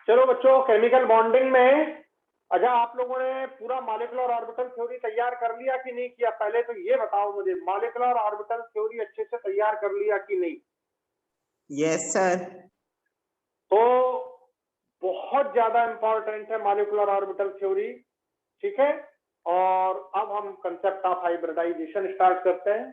चलो बच्चों, chemical bonding में अच्छा आप लोगों ने पूरा मॉलिक्यूलर ऑर्बिटल थ्योरी तैयार कर लिया कि नहीं किया? पहले तो ये बताओ मुझे, मॉलिक्यूलर ऑर्बिटल थ्योरी अच्छे से तैयार कर लिया कि नहीं? Yes sir. तो बहुत ज्यादा इंपॉर्टेंट है मॉलिक्यूलर ऑर्बिटल थ्योरी, ठीक है। और अब हम कंसेप्ट ऑफ हाइब्रिडाइजेशन स्टार्ट करते हैं।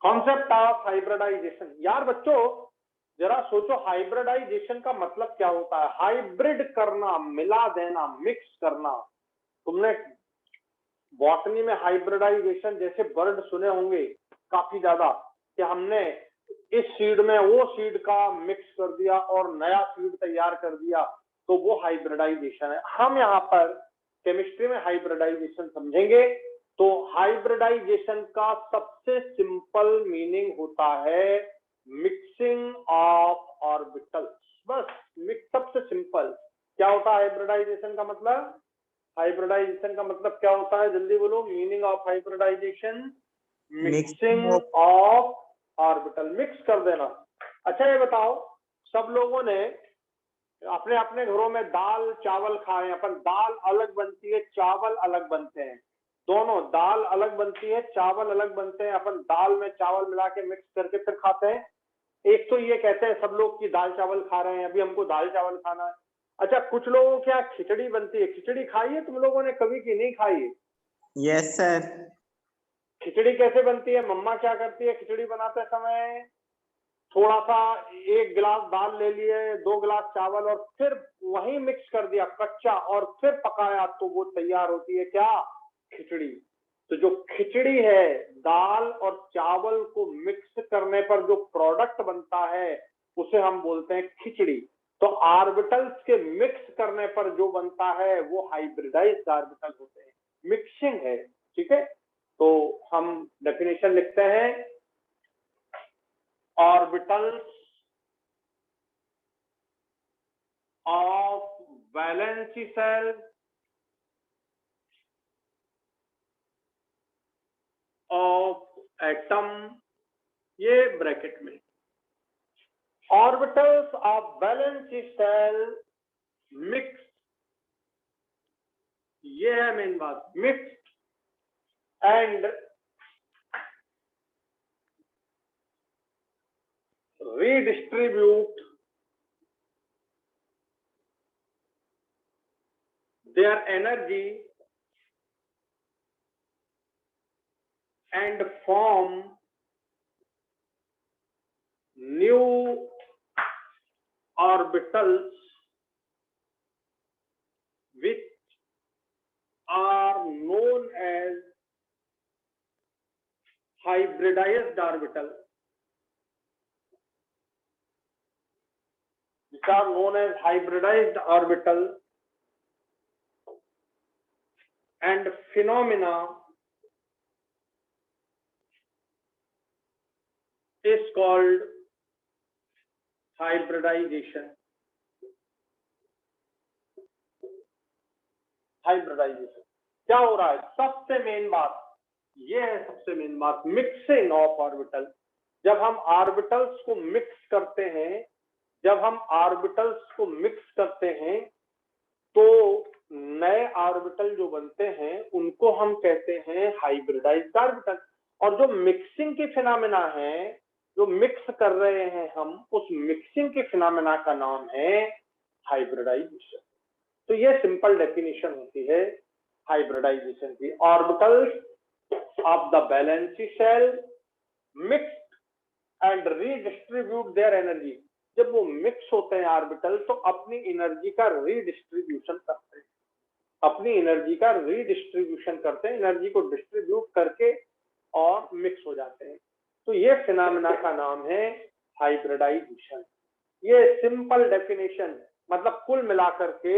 Concept of hybridization. यार बच्चों जरा सोचो, हाइब्रिडाइजेशन का मतलब क्या होता है? हाइब्रिड करना, मिला देना, मिक्स करना। तुमने बॉटनी में हाइब्रिडाइजेशन जैसे वर्ड सुने होंगे काफी ज्यादा, कि हमने इस सीड में वो सीड का मिक्स कर दिया और नया सीड तैयार कर दिया, तो वो हाइब्रिडाइजेशन है। हम यहाँ पर केमिस्ट्री में हाइब्रिडाइजेशन समझेंगे। तो हाइब्रिडाइजेशन का सबसे सिंपल मीनिंग होता है मिक्सिंग ऑफ ऑर्बिटल्स। बस सबसे सिंपल क्या होता है हाइब्रिडाइजेशन का मतलब? हाइब्रिडाइजेशन का मतलब क्या होता है, जल्दी बोलो। Meaning of hybridization, mixing of orbital, mix कर देना। अच्छा ये बताओ, सब लोगों ने अपने अपने घरों में दाल चावल खाए। अपन दाल अलग बनती है, चावल अलग बनते हैं। दोनों दाल अलग बनती है, चावल अलग बनते हैं। अपन दाल में चावल मिला के मिक्स करके फिर खाते हैं। एक तो ये कहते हैं सब लोग कि दाल चावल खा रहे हैं, अभी हमको दाल चावल खाना है। अच्छा कुछ लोगों के यहाँ खिचड़ी बनती है। खिचड़ी खाई है तुम लोगों ने कभी कि नहीं खाई है? Yes sir. खिचड़ी कैसे बनती है? मम्मा क्या करती है खिचड़ी बनाते समय? थोड़ा सा 1 गिलास दाल ले लिए, 2 गिलास चावल, और फिर वही मिक्स कर दिया कच्चा, और फिर पकाया, तो वो तैयार होती है क्या? खिचड़ी। तो जो खिचड़ी है, दाल और चावल को मिक्स करने पर जो प्रोडक्ट बनता है उसे हम बोलते हैं खिचड़ी। तो ऑर्बिटल्स के मिक्स करने पर जो बनता है वो हाइब्रिडाइज्ड ऑर्बिटल होते हैं। मिक्सिंग है, ठीक है। तो हम डेफिनेशन लिखते हैं, orbitals of valence shell of atom, ये ब्रैकेट में, orbitals of valence shell mixed, ये है मेन बात, mixed and redistribute their energy and form new orbitals which are known as hybridized orbital, which are known as hybridized orbital, and phenomena is called hybridization. Hybridization क्या हो रहा है? सबसे main बात ये है, सबसे मेन बात मिक्सिंग ऑफ ऑर्बिटल। जब हम ऑर्बिटल्स को मिक्स करते हैं, जब हम ऑर्बिटल्स को मिक्स करते हैं तो नए ऑर्बिटल जो बनते हैं उनको हम कहते हैं हाइब्रिडाइज्ड ऑर्बिटल। और जो मिक्सिंग के फिनोमेना है, जो मिक्स कर रहे हैं हम, उस मिक्सिंग के फिनोमेना का नाम है हाइब्रिडाइजेशन। तो ये सिंपल डेफिनेशन होती है हाइब्रिडाइजेशन की। Orbitals of the valency shell mix and redistribute their energy. जब वो मिक्स होते हैं ऑर्बिटल तो अपनी एनर्जी का रीडिस्ट्रीब्यूशन करते हैं, अपनी एनर्जी का रीडिस्ट्रीब्यूशन करते हैं, एनर्जी को डिस्ट्रीब्यूट करके और मिक्स हो जाते हैं। तो ये फिनोमेना का नाम है हाइब्रिडाइजेशन। ये सिंपल डेफिनेशन मतलब कुल मिलाकर के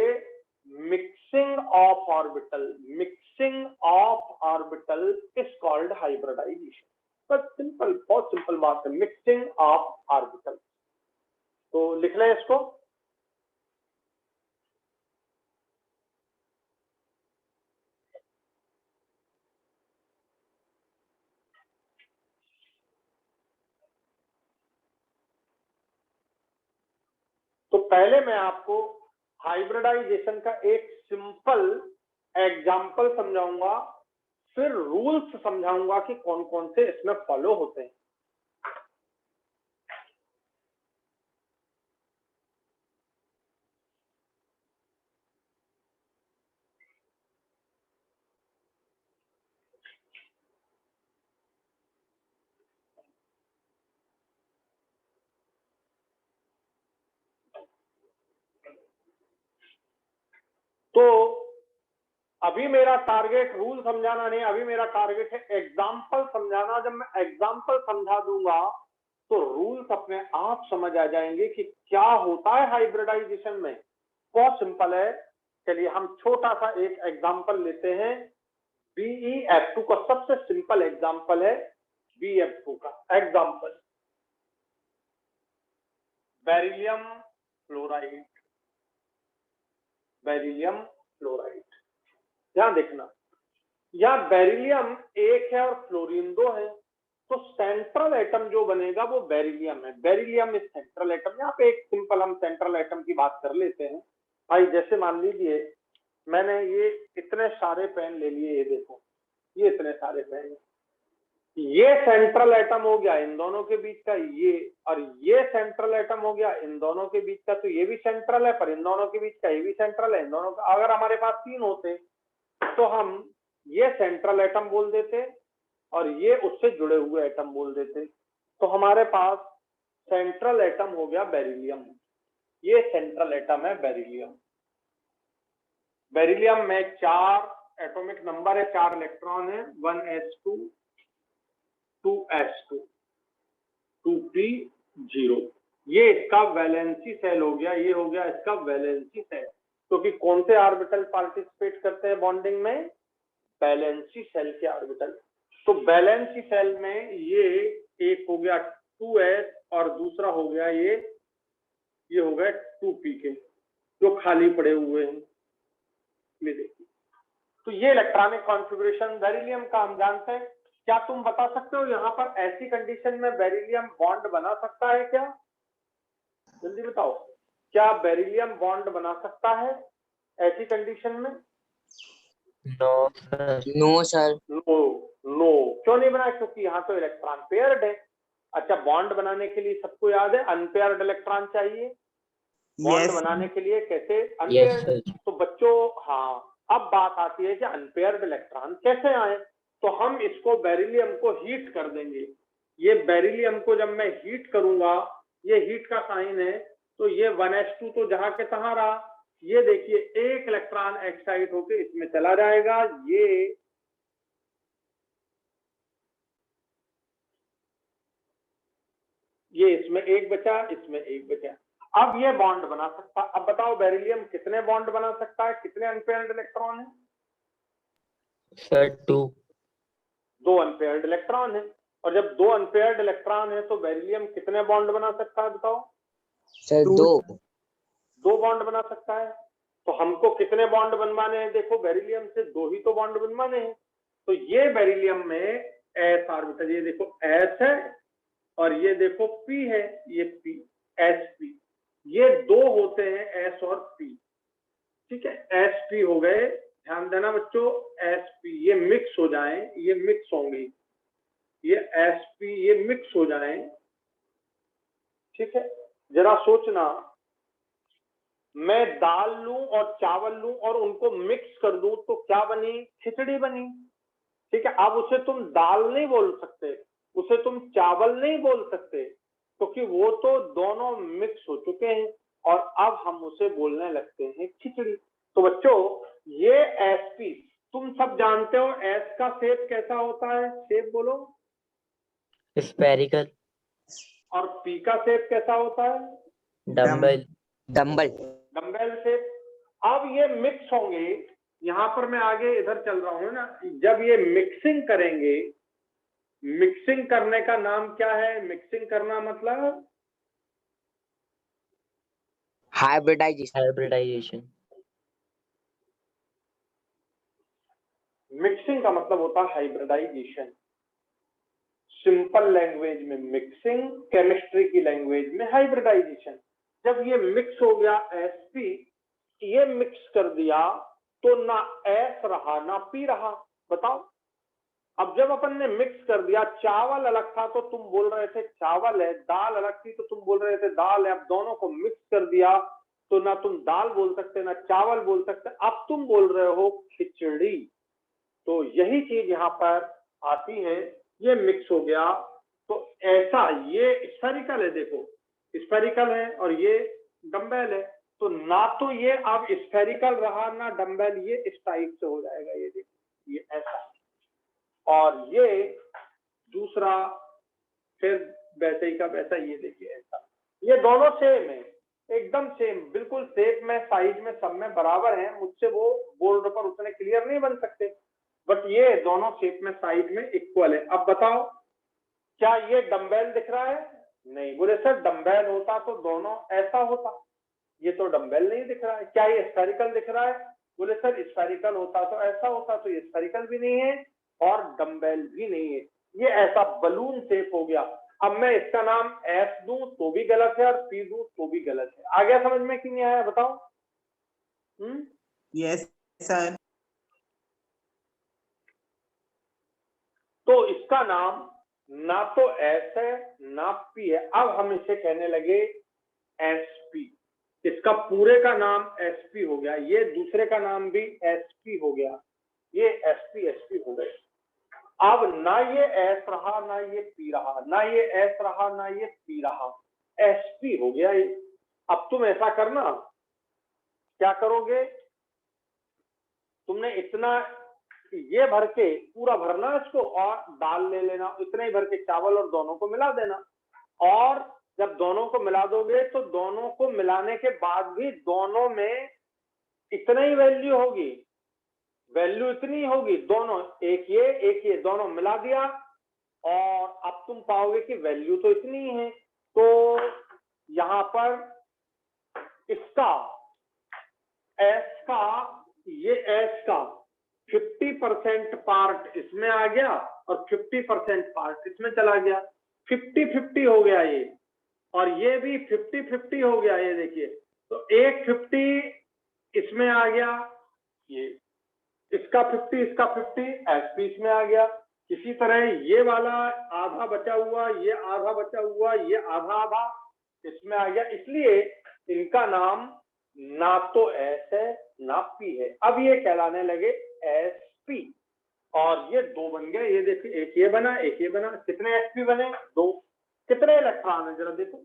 mixing of orbital is called hybridization. बस सिंपल, बहुत सिंपल बात है, मिक्सिंग ऑफ ऑर्बिटल। तो लिख लें इसको। तो पहले मैं आपको हाइब्रिडाइजेशन का एक सिंपल एग्जाम्पल समझाऊंगा, फिर रूल्स समझाऊंगा कि कौन कौन से इसमें फॉलो होते हैं। तो अभी मेरा टारगेट रूल समझाना नहीं, अभी मेरा टारगेट है एग्जाम्पल समझाना। जब मैं एग्जाम्पल समझा दूंगा तो रूल्स अपने आप समझ आ जाएंगे कि क्या होता है हाइब्रिडाइजेशन में। बहुत सिंपल है। चलिए हम छोटा सा एक एग्जाम्पल लेते हैं। BeF2 का सबसे सिंपल एग्जाम्पल है BeF2 का example, beryllium fluoride. Beryllium fluoride, ध्यान देखना, यहाँ बेरिलियम एक है और फ्लोरीन दो है, तो सेंट्रल एटम जो बनेगा वो बेरिलियम है। Beryllium is central atom. यहाँ पे एक सिंपल हम सेंट्रल एटम की बात कर लेते हैं भाई। जैसे मान लीजिए मैंने ये इतने सारे पेन ले लिए, ये देखो ये इतने सारे पेन, ये सेंट्रल एटम हो गया इन दोनों के बीच का ये, और ये सेंट्रल एटम हो गया इन दोनों के बीच का। तो ये भी सेंट्रल है, पर इन दोनों के बीच का ये भी सेंट्रल है, इन दोनों का। अगर हमारे पास तीन होते तो हम ये सेंट्रल एटम बोल देते और ये उससे जुड़े हुए एटम बोल देते। तो हमारे पास सेंट्रल एटम हो गया बेरिलियम। ये सेंट्रल एटम है बेरिलियम। बेरिलियम में 4 एटॉमिक नंबर है, 4 इलेक्ट्रॉन है, 1s2 2s2 2p0। ये इसका वैलेंसी सेल हो गया, ये हो गया इसका वैलेंसी सेल। क्योंकि कौन से ऑर्बिटल पार्टिसिपेट करते हैं बॉन्डिंग में? वैलेंसी सेल के ऑर्बिटल। तो वैलेंसी सेल में ये एक हो गया 2s और दूसरा हो गया ये हो गया 2p के, जो खाली पड़े हुए हैं। ये देखिए, तो ये इलेक्ट्रॉनिक कॉन्फ़िगरेशन बेरिलियम का हम जानते हैं। क्या तुम बता सकते हो यहाँ पर ऐसी कंडीशन में बेरिलियम बॉन्ड बना सकता है क्या? जल्दी बताओ, क्या बेरिलियम बॉन्ड बना सकता है ऐसी कंडीशन में? No sir. नो। क्यों नहीं बना? क्योंकि यहाँ तो इलेक्ट्रॉन पेयर्ड है। अच्छा, बॉन्ड बनाने के लिए सबको याद है अनपेयर्ड इलेक्ट्रॉन चाहिए। बॉन्ड बनाने के लिए कैसे? अनपेयर्ड। तो बच्चों, हाँ, अब बात आती है कि अनपेयर्ड इलेक्ट्रॉन कैसे आए। तो हम इसको बेरिलियम को हीट कर देंगे। ये बेरिलियम को जब मैं हीट करूंगा, ये हीट का साइन है, तो ये 1s2 तो जहां के तहां रहा। ये देखिए एक इलेक्ट्रॉन एक्साइट होकर इसमें चला जाएगा, ये इसमें एक बचा, इसमें एक बचा। अब ये बॉन्ड बना सकता। अब बताओ बेरिलियम कितने बॉन्ड बना सकता है? कितने अनपेयर्ड इलेक्ट्रॉन है सर? 2 अनपेयर्ड इलेक्ट्रॉन है। और जब 2 अनपेयर्ड इलेक्ट्रॉन है तो बेरिलियम कितने बॉन्ड बना सकता है बताओ? सर 2 बॉन्ड बना सकता है। तो हमको कितने बॉन्ड बनवाने हैं? देखो बेरिलियम से 2 ही तो बॉन्ड बनवाने हैं। तो ये बेरिलियम में s ऑर्बिटल, ये देखो s है और ये देखो p है, ये p, sp, ये 2 होते हैं s और p। ठीक है, sp हो गए। ध्यान देना बच्चों, sp ये मिक्स हो जाएं, ये मिक्स होंगे, ये sp ये मिक्स हो जाएं। ठीक है, जरा सोचना, मैं दाल लूं और चावल लूं और उनको मिक्स कर दूं तो क्या बनी? खिचड़ी बनी। ठीक है, अब उसे तुम दाल नहीं बोल सकते, उसे तुम चावल नहीं बोल सकते, क्योंकि वो तो दोनों मिक्स हो चुके हैं और अब हम उसे बोलने लगते हैं खिचड़ी। तो बच्चों, ये एसपी तुम सब जानते हो, एस का शेप कैसा होता है? शेप बोलो। स्फेरिकल। और पी का शेप कैसा होता है? डम्बल। डम्बल। डम्बेल से। अब ये मिक्स होंगे, यहां पर मैं आगे इधर चल रहा हूं ना, जब ये मिक्सिंग करेंगे, मिक्सिंग करने का नाम क्या है? मिक्सिंग करना मतलब Hybridization. hybridization, मिक्सिंग का मतलब होता है हाइब्रिडाइजेशन। सिंपल लैंग्वेज में मिक्सिंग, केमिस्ट्री की लैंग्वेज में हाइब्रिडाइजेशन। जब ये मिक्स हो गया Sp, ये मिक्स कर दिया तो ना S रहा ना P रहा। बताओ, अब जब अपन ने मिक्स कर दिया, चावल अलग था तो तुम बोल रहे थे चावल है, दाल अलग थी तो तुम बोल रहे थे दाल है। अब दोनों को मिक्स कर दिया तो ना तुम दाल बोल सकते ना चावल बोल सकते, अब तुम बोल रहे हो खिचड़ी। तो यही चीज यहाँ पर आती है, ये मिक्स हो गया तो ऐसा, ये स्फेरिकल है, देखो स्फेरिकल है और ये डम्बेल है, तो ना तो ये अब स्फेरिकल रहा ना डम्बेल, ये इस टाइप से हो जाएगा, ये देखो ये ऐसा। और ये दूसरा फिर वैसे ही का वैसा, ये देखिए ऐसा। ये दोनों सेम है, एकदम सेम, बिल्कुल शेप में, साइज में, सब में बराबर है। मुझसे वो बोर्ड पर उतने क्लियर नहीं बन सकते, बट ये दोनों शेप में, साइज में इक्वल है। अब बताओ, क्या ये डम्बेल दिख रहा है? नहीं। बोले सर डम्बेल होता तो दोनों ऐसा होता, ये तो डम्बेल नहीं दिख रहा है। क्या ये स्फेरिकल दिख रहा है? बोले सर स्फेरिकल होता तो ऐसा होता, तो ये स्फेरिकल भी नहीं है और डम्बेल भी नहीं है, ये ऐसा बलून शेप हो गया। अब मैं इसका नाम एस दूं तो भी गलत है और पी दूं तो भी गलत है। आ गया समझ में कि नहीं आया बताओ? Yes, sir. तो इसका नाम ना तो एस है ना पी है। अब हम इसे कहने लगे एसपी। इसका पूरे का नाम एसपी हो गया, ये दूसरे का नाम भी एसपी हो गया, ये एसपी हो गए। अब ना ये एस रहा ना ये पी रहा, ना ये एस रहा ना ये पी रहा, एसपी हो गया ये। अब तुम ऐसा करना, क्या करोगे? तुमने इतना ये भर के पूरा भरना इसको और दाल ले लेना, इतना ही भर के चावल और दोनों को मिला देना। और जब दोनों को मिला दोगे तो दोनों को मिलाने के बाद भी दोनों में इतना ही वैल्यू होगी, वैल्यू इतनी होगी, दोनों एक ये दोनों मिला दिया और अब तुम पाओगे कि वैल्यू तो इतनी ही है। तो यहां पर इसका एस का, ये एस का 50% पार्ट इसमें आ गया और 50% पार्ट इसमें चला गया, 50-50 हो गया ये। और ये भी 50-50 हो गया, ये देखिए। तो एक 50 इसमें आ गया, ये इसका 50 इसका 50 एसपी इसमें आ गया। इसी तरह ये वाला आधा बचा हुआ, ये आधा बचा हुआ, ये आधा आधा इसमें आ गया। इसलिए इनका नाम ना तो एस है ना पी है। अब ये कहलाने लगे एसपी। और ये दो बन गए, ये देखिए, एक ये बना एक ये बना। कितने एसपी बने? दो। कितने इलेक्ट्रॉन है जरा देखो?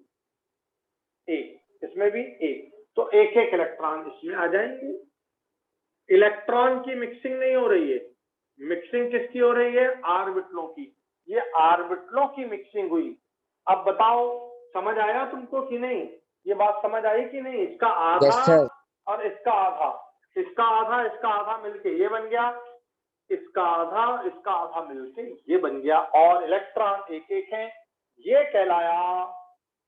एक, इसमें भी एक, तो एक एक इलेक्ट्रॉन इसमें आ जाएंगे। इलेक्ट्रॉन की मिक्सिंग नहीं हो रही है, मिक्सिंग किसकी हो रही है? ऑर्बिटलों की। ये ऑर्बिटलों की मिक्सिंग हुई। अब बताओ समझ आया तुमको कि नहीं? ये बात समझ आई कि नहीं? इसका आधा Yes, sir. और इसका आधा, इसका आधा इसका आधा मिलके ये बन गया, इसका आधा मिलके ये बन गया, और इलेक्ट्रॉन एक एक है। ये कहलाया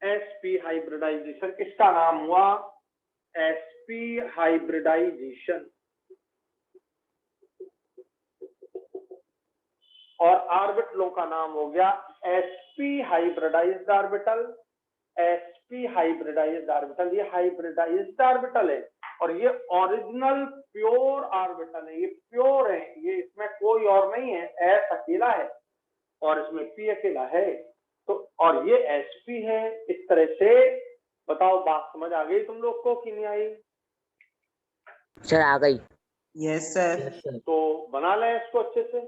एसपी हाइब्रिडाइजेशन। इसका नाम हुआ एसपी हाइब्रिडाइजेशन। और ऑर्बिटलों का नाम हो गया SP hybridised orbital, SP hybridised orbital. ये हाइब्रिडाइज्ड ऑर्बिटल है और ये ओरिजिनल प्योर ऑर्बिटल है, ये प्योर है, ये इसमें कोई और नहीं है, एस अकेला है और इसमें पी अकेला है। तो और ये एसपी है। इस तरह से बताओ, बात समझ आ गई तुम लोग को कि नहीं आई? Sir, आ गई। Yes, sir. yes sir, तो बना लें इसको अच्छे से।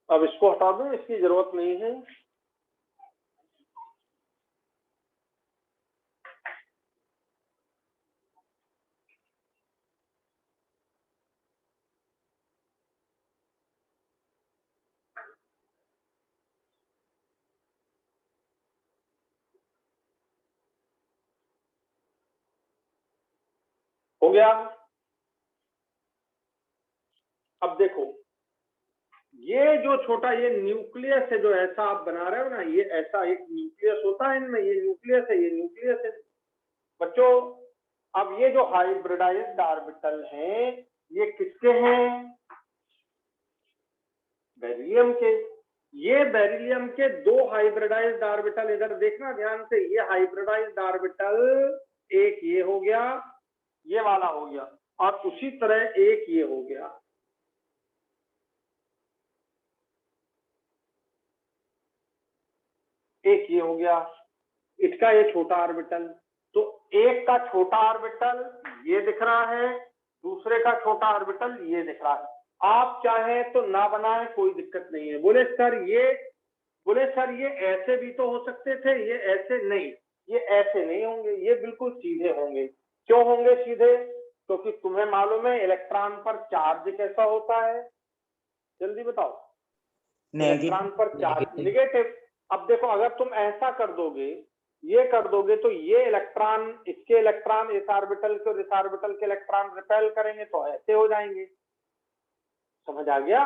अब इसको हटा दूं, इसकी जरूरत नहीं है। हो गया। अब देखो ये जो छोटा ये न्यूक्लियस है जो ऐसा आप बना रहे हो ना, ये ऐसा एक न्यूक्लियस होता है इनमें, ये न्यूक्लियस है, ये न्यूक्लियस है बच्चों। अब ये जो हाइब्रिडाइज्ड ऑर्बिटल हैं ये किसके हैं? बेरिलियम के। ये बेरिलियम के दो हाइब्रिडाइज्ड ऑर्बिटल, इधर देखना ध्यान से, ये हाइब्रिडाइज्ड ऑर्बिटल एक ये हो गया, ये वाला हो गया, और उसी तरह एक ये हो गया। एक ये हो गया, इसका ये छोटा ऑर्बिटल। तो एक का छोटा ऑर्बिटल ये दिख रहा है, दूसरे का छोटा ऑर्बिटल ये दिख रहा है। आप चाहें तो ना बनाए, कोई दिक्कत नहीं है। बोले सर ये ऐसे भी तो हो सकते थे, ये ऐसे नहीं, ये ऐसे नहीं होंगे, ये बिल्कुल सीधे होंगे। क्यों होंगे सीधे? क्योंकि तुम्हें मालूम है इलेक्ट्रॉन पर चार्ज कैसा होता है, जल्दी बताओ। इलेक्ट्रॉन पर चार्ज नेगेटिव। अब देखो अगर तुम ऐसा कर दोगे, ये कर दोगे, तो ये इलेक्ट्रॉन, इसके इलेक्ट्रॉन इस ऑर्बिटल के, इस ऑर्बिटल के इलेक्ट्रॉन रिपेल करेंगे तो ऐसे हो जाएंगे। समझ आ गया?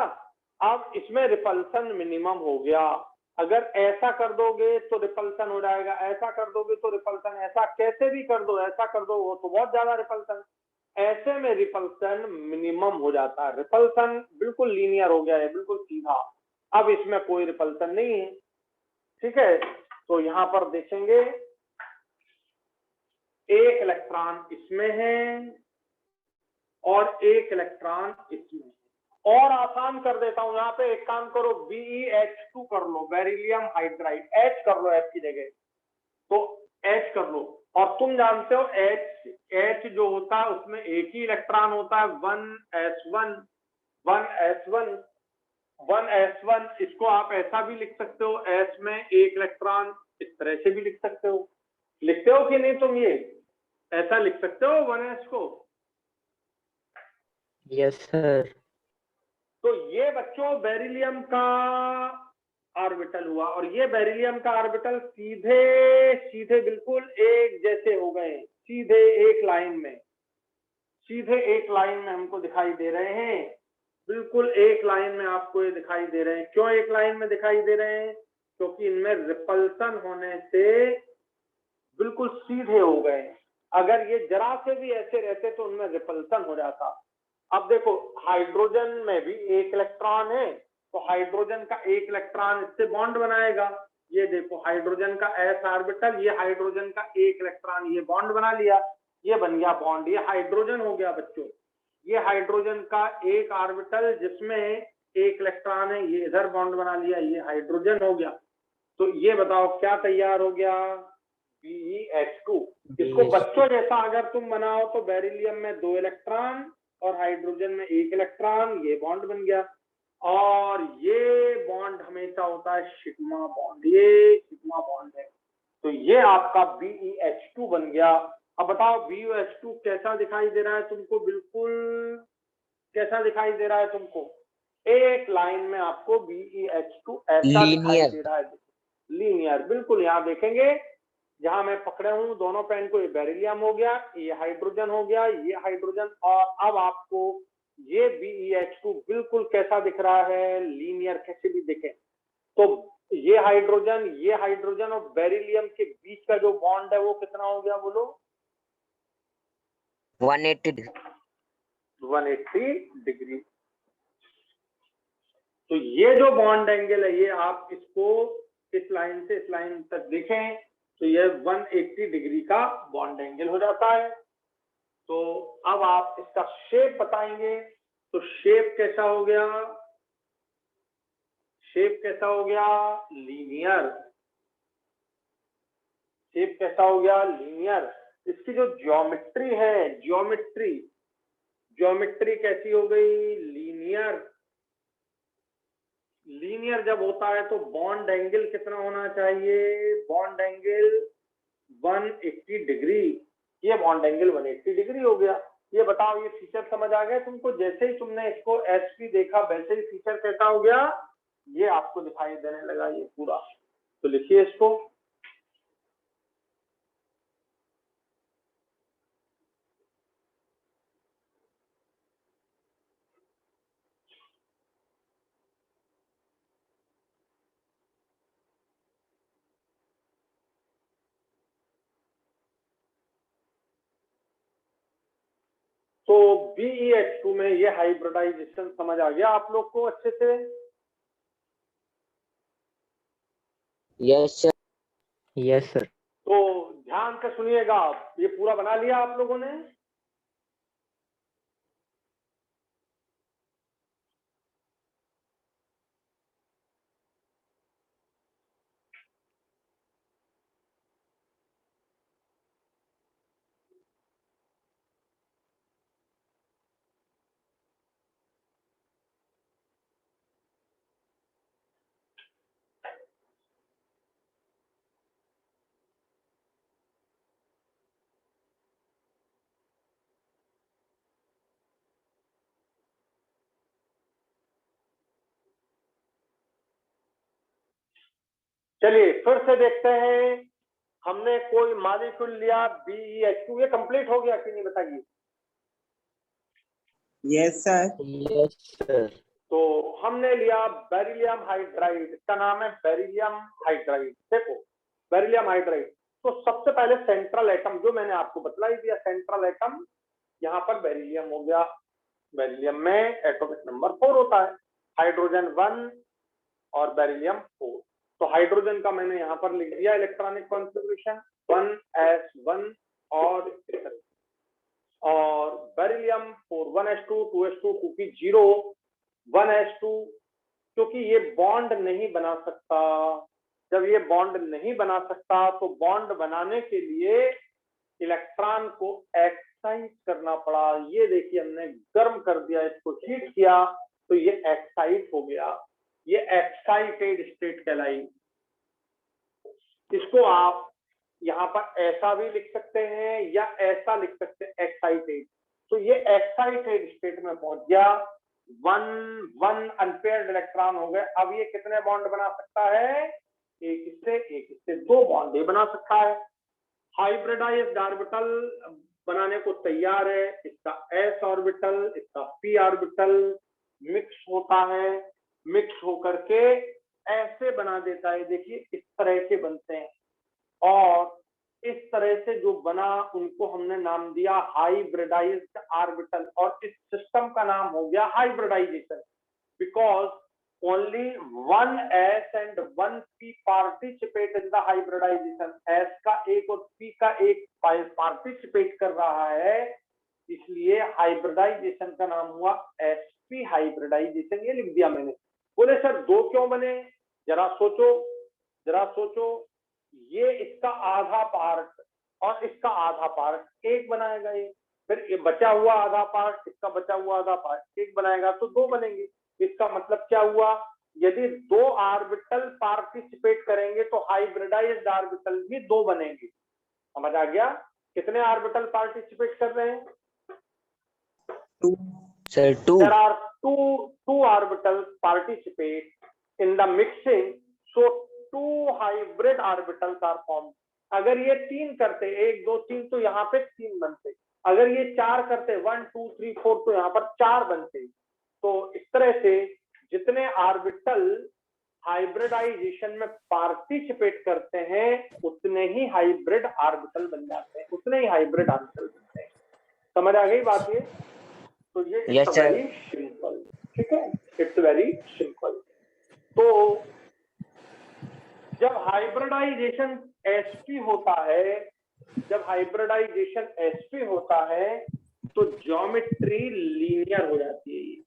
अब इसमें रिपल्सन मिनिमम हो गया। अगर ऐसा कर दोगे तो रिपल्सन हो जाएगा, ऐसा कर दोगे तो रिपल्सन, ऐसा कैसे भी कर दो, ऐसा कर दो, वो तो बहुत ज्यादा रिपल्सन। ऐसे में रिपल्सन मिनिमम हो जाता है। रिपल्सन बिल्कुल लीनियर हो गया है, बिल्कुल सीधा। अब इसमें कोई रिपल्सन नहीं है, ठीक है। तो यहां पर देखेंगे एक इलेक्ट्रॉन इसमें है और एक इलेक्ट्रॉन इसमें है। और आसान कर देता हूं, यहाँ पे एक काम करो, BeH2 कर लो, बेरिलियम हाइड्राइड, H कर लो F की जगह, तो H कर लो। और तुम जानते हो H जो होता है उसमें एक ही इलेक्ट्रॉन होता है, 1s1 1s1 1s1। इसको आप ऐसा भी लिख सकते हो, S में एक इलेक्ट्रॉन, इस तरह से भी लिख सकते हो। लिखते हो कि नहीं तुम? ये ऐसा लिख सकते हो 1s को? Yes sir. तो ये बच्चों बेरिलियम का ऑर्बिटल हुआ, और ये बेरिलियम का ऑर्बिटल सीधे सीधे बिल्कुल एक जैसे हो गए, सीधे एक लाइन में, सीधे एक लाइन में हमको दिखाई दे रहे हैं। बिल्कुल एक लाइन में आपको ये दिखाई दे रहे हैं। क्यों एक लाइन में दिखाई दे रहे हैं? क्योंकि इनमें रिपल्सन होने से बिल्कुल सीधे हो गए। अगर ये जरा से भी ऐसे रहते तो उनमें रिपल्सन हो जाता। अब देखो हाइड्रोजन में भी एक इलेक्ट्रॉन है, तो हाइड्रोजन का एक इलेक्ट्रॉन इससे बॉन्ड बनाएगा। ये देखो हाइड्रोजन का s ऑर्बिटल, ये हाइड्रोजन का एक इलेक्ट्रॉन ये बॉन्ड बना लिया, ये बन गया बॉन्ड, ये हाइड्रोजन हो गया बच्चों। ये हाइड्रोजन का एक ऑर्बिटल जिसमें एक इलेक्ट्रॉन है, ये इधर बॉन्ड बना लिया, ये हाइड्रोजन हो गया। तो ये बताओ क्या तैयार हो गया? BeH2। इसको बच्चों जैसा अगर तुम बनाओ तो बेरिलियम में 2 इलेक्ट्रॉन और हाइड्रोजन में 1 इलेक्ट्रॉन, ये बॉन्ड बन गया। और ये बॉन्ड हमेशा होता है सिग्मा बॉन्ड, ये सिग्मा बॉन्ड है। तो ये आपका BeH2 बन गया। अब बताओ BeH2 कैसा दिखाई दे रहा है तुमको? बिल्कुल कैसा दिखाई दे रहा है तुमको? एक लाइन में आपको BeH2 ऐसा दिखाई दे रहा है, लीनियर बिल्कुल। यहाँ देखेंगे जहां मैं पकड़े हूं दोनों पेन को, ये बेरिलियम हो गया, ये हाइड्रोजन हो गया, ये हाइड्रोजन, और अब आपको ये BeH2 बिल्कुल कैसा दिख रहा है? लीनियर कैसे भी दिखे। तो ये हाइड्रोजन और बेरिलियम के बीच का जो बॉन्ड है वो कितना हो गया बोलो? 180 डिग्री। तो ये जो बॉन्ड एंगल है, ये आप इसको इस लाइन से इस लाइन तक देखें तो ये 180 डिग्री का बॉन्ड एंगल हो जाता है। तो अब आप इसका शेप बताएंगे, तो शेप कैसा हो गया? शेप कैसा हो गया? लीनियर। शेप कैसा हो गया? लीनियर। इसकी जो ज्योमेट्री है, ज्योमेट्री कैसी हो गई? लीनियर। लीनियर जब होता है तो बॉन्ड एंगल कितना होना चाहिए? Bond angle 180 degree. ये बॉन्ड एंगल 180 डिग्री हो गया। ये बताओ ये फीचर समझ आ गया तुमको? जैसे ही तुमने इसको SP देखा वैसे ही फीचर कैसा हो गया? ये आपको दिखाई देने लगा ये पूरा। तो लिखिए इसको, तो BeH2 में ये हाइब्रिडाइजेशन समझ आ गया आप लोग को अच्छे से? Yes sir. Yes, sir. तो ध्यान से सुनिएगा, ये पूरा बना लिया आप लोगों ने? चलिए फिर से देखते हैं। हमने कोई मॉलिक्यूल लिया BeH2, ये कंप्लीट हो गया कि नहीं बताइए? Yes sir. Yes, sir. तो हमने लिया बेरिलियम हाइड्राइड, इसका नाम है बेरिलियम हाइड्राइड। देखो बेरिलियम हाइड्राइड, तो सबसे पहले सेंट्रल एटम जो मैंने आपको बतला ही दिया, सेंट्रल एटम यहाँ पर बेरिलियम हो गया। बेरिलियम में एटॉमिक नंबर 4 होता है, हाइड्रोजन 1 और बेरिलियम 4। तो हाइड्रोजन का मैंने यहाँ पर लिख दिया इलेक्ट्रॉनिक कॉन्फ़िगरेशन 1s1 और बेरिलियम 4 1s2 2s2 क्योंकि 0 1s2, क्योंकि ये बॉन्ड नहीं बना सकता। जब ये बॉन्ड नहीं बना सकता तो बॉन्ड बनाने के लिए इलेक्ट्रॉन को एक्साइट करना पड़ा। ये देखिए हमने गर्म कर दिया, इसको हीट किया तो ये एक्साइट हो गया, ये एक्साइटेड स्टेट कहलाई। इसको आप यहाँ पर ऐसा भी लिख सकते हैं या ऐसा लिख सकते हैं, एक्साइटेड। तो ये एक्साइटेड स्टेट में पहुंच गया, 1 अनपेयर्ड इलेक्ट्रॉन हो गए। अब ये कितने बॉन्ड बना सकता है? एक इससे 2 बॉन्ड ये बना सकता है। हाइब्रिडाइज्ड ऑर्बिटल बनाने को तैयार है, इसका s ऑर्बिटल, इसका p ऑर्बिटल मिक्स होता है, मिक्स होकर के ऐसे बना देता है। देखिए इस तरह के बनते हैं, और इस तरह से जो बना उनको हमने नाम दिया हाइब्रिडाइज्ड ऑर्बिटल, और इस सिस्टम का नाम हो गया hybridization, because only 1s and 1p participate in the hybridization. s का एक और p का एक पार्टिसिपेट कर रहा है, इसलिए हाइब्रिडाइजेशन का नाम हुआ sp हाइब्रिडाइजेशन। ये लिख दिया मैंने। बोले सर 2 क्यों बने? जरा सोचो, ये इसका आधा पार्ट और इसका आधा पार्ट एक बनाएगा ये, फिर ये बचा हुआ आधा पार्ट, इसका बचा हुआ आधा पार्ट एक बनाएगा, तो 2 बनेंगे। इसका मतलब क्या हुआ? यदि 2 ऑर्बिटल पार्टिसिपेट करेंगे तो हाइब्रिडाइज्ड ऑर्बिटल भी 2 बनेंगे। समझ आ गया? कितने ऑर्बिटल पार्टिसिपेट कर रहे हैं? 2 sir. 2 There are two orbitals participate in the mixing, so 2 hybrid orbitals are formed. अगर ये 3 करते 1 2 3 तो यहाँ पे 3 बनते, अगर ये 4 करते 1 2 3 4 तो यहाँ पर 4 बनते। तो इस तरह से जितने ऑर्बिटल हाइब्रिडाइजेशन में पार्टिसिपेट करते हैं उतने ही हाइब्रिड ऑर्बिटल बन जाते हैं, उतने ही हाइब्रिड ऑर्बिटल बनते हैं। समझ आ गई बात ये? तो ये इट्स वेरी सिंपल, ठीक है, इट्स वेरी सिंपल। तो जब हाइब्रिडाइजेशन sp होता है, जब हाइब्रिडाइजेशन sp होता है तो ज्योमेट्री लीनियर हो जाती है।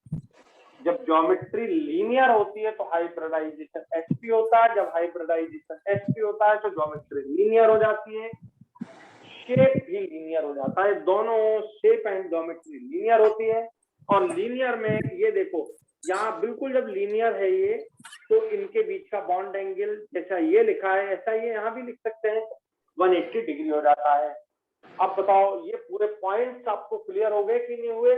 जब ज्योमेट्री लीनियर होती है तो हाइब्रिडाइजेशन sp होता है, जब हाइब्रिडाइजेशन sp होता है तो ज्योमेट्री लीनियर हो जाती है, शेप भी लीनियर हो जाता है। दोनों शेप एंड ज्योमेट्री लीनियर होती है। और लीनियर में ये देखो यहाँ बिल्कुल जब लीनियर है ये, तो इनके बीच का बॉन्ड एंगल जैसा ये लिखा है ऐसा ये यहाँ भी लिख सकते हैं, 180 डिग्री हो जाता है। अब बताओ ये पूरे पॉइंट्स आपको क्लियर हो गए कि नहीं हुए?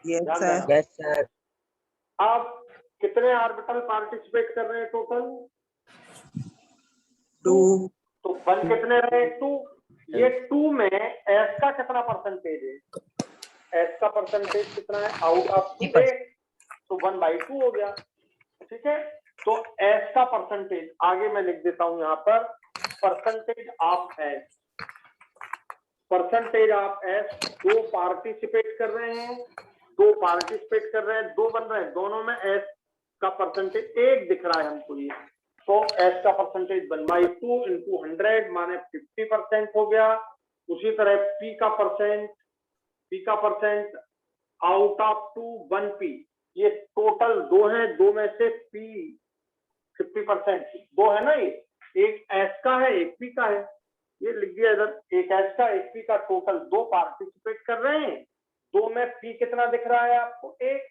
Yes sir. Yes sir. अब कितने ऑर्बिटल पार्टिसिपेट कर रहे हैं टोटल? 2। तो 1 कितने रहे? 2। ये 2 में s का कितना परसेंटेज है? s का परसेंटेज कितना है? आउट ऑफ 2 तो 1/2 हो गया, ठीक है। तो s का परसेंटेज आगे मैं लिख देता हूं यहाँ पर, परसेंटेज ऑफ s दो पार्टिसिपेट कर रहे हैं, दो पार्टिसिपेट कर रहे हैं, दो बन रहे हैं, दोनों में एस का परसेंटेज एक दिख रहा है हमको ये, तो एस का परसेंटेज 1/2 इंटू 100 माने 50% हो गया। उसी तरह पी का परसेंट आउट ऑफ 2 1 पी, ये टोटल दो है, दो में से पी 50% दो है ना, ये एक एस का है एक पी का है, ये लिख दिया इधर, एक एस का एक पी का, टोटल दो पार्टिसिपेट कर रहे हैं, दो में पी कितना दिख रहा है आपको एक,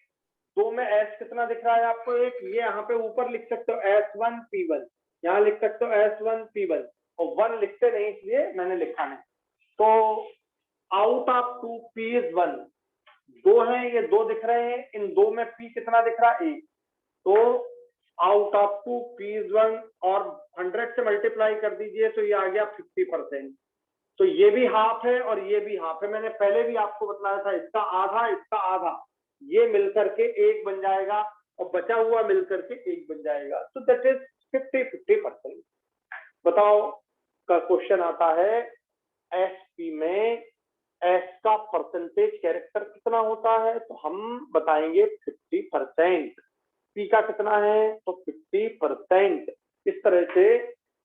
दो में एस कितना दिख रहा है आपको एक, ये यहाँ पे ऊपर लिख सकते हो S1 P1, यहाँ लिख सकते हो S1 P1 और 1 लिखते नहीं इसलिए मैंने लिखा नहीं। तो आउट ऑफ 2 P is 1, दो हैं ये दो दिख रहे हैं, इन दो में P कितना दिख रहा है एक, तो आउट ऑफ 2 P is 1 और 100 से मल्टीप्लाई कर दीजिए तो ये आ गया 50%। तो ये भी हाफ है और ये भी हाफ है, मैंने पहले भी आपको बताया था, इसका आधा ये मिलकर के एक बन जाएगा और बचा हुआ मिलकर के एक बन जाएगा, तो दैट इज 50-50%। बताओ का क्वेश्चन आता है एसपी में एस का परसेंटेज कैरेक्टर कितना होता है, तो हम बताएंगे 50%। पी का कितना है तो 50%। इस तरह से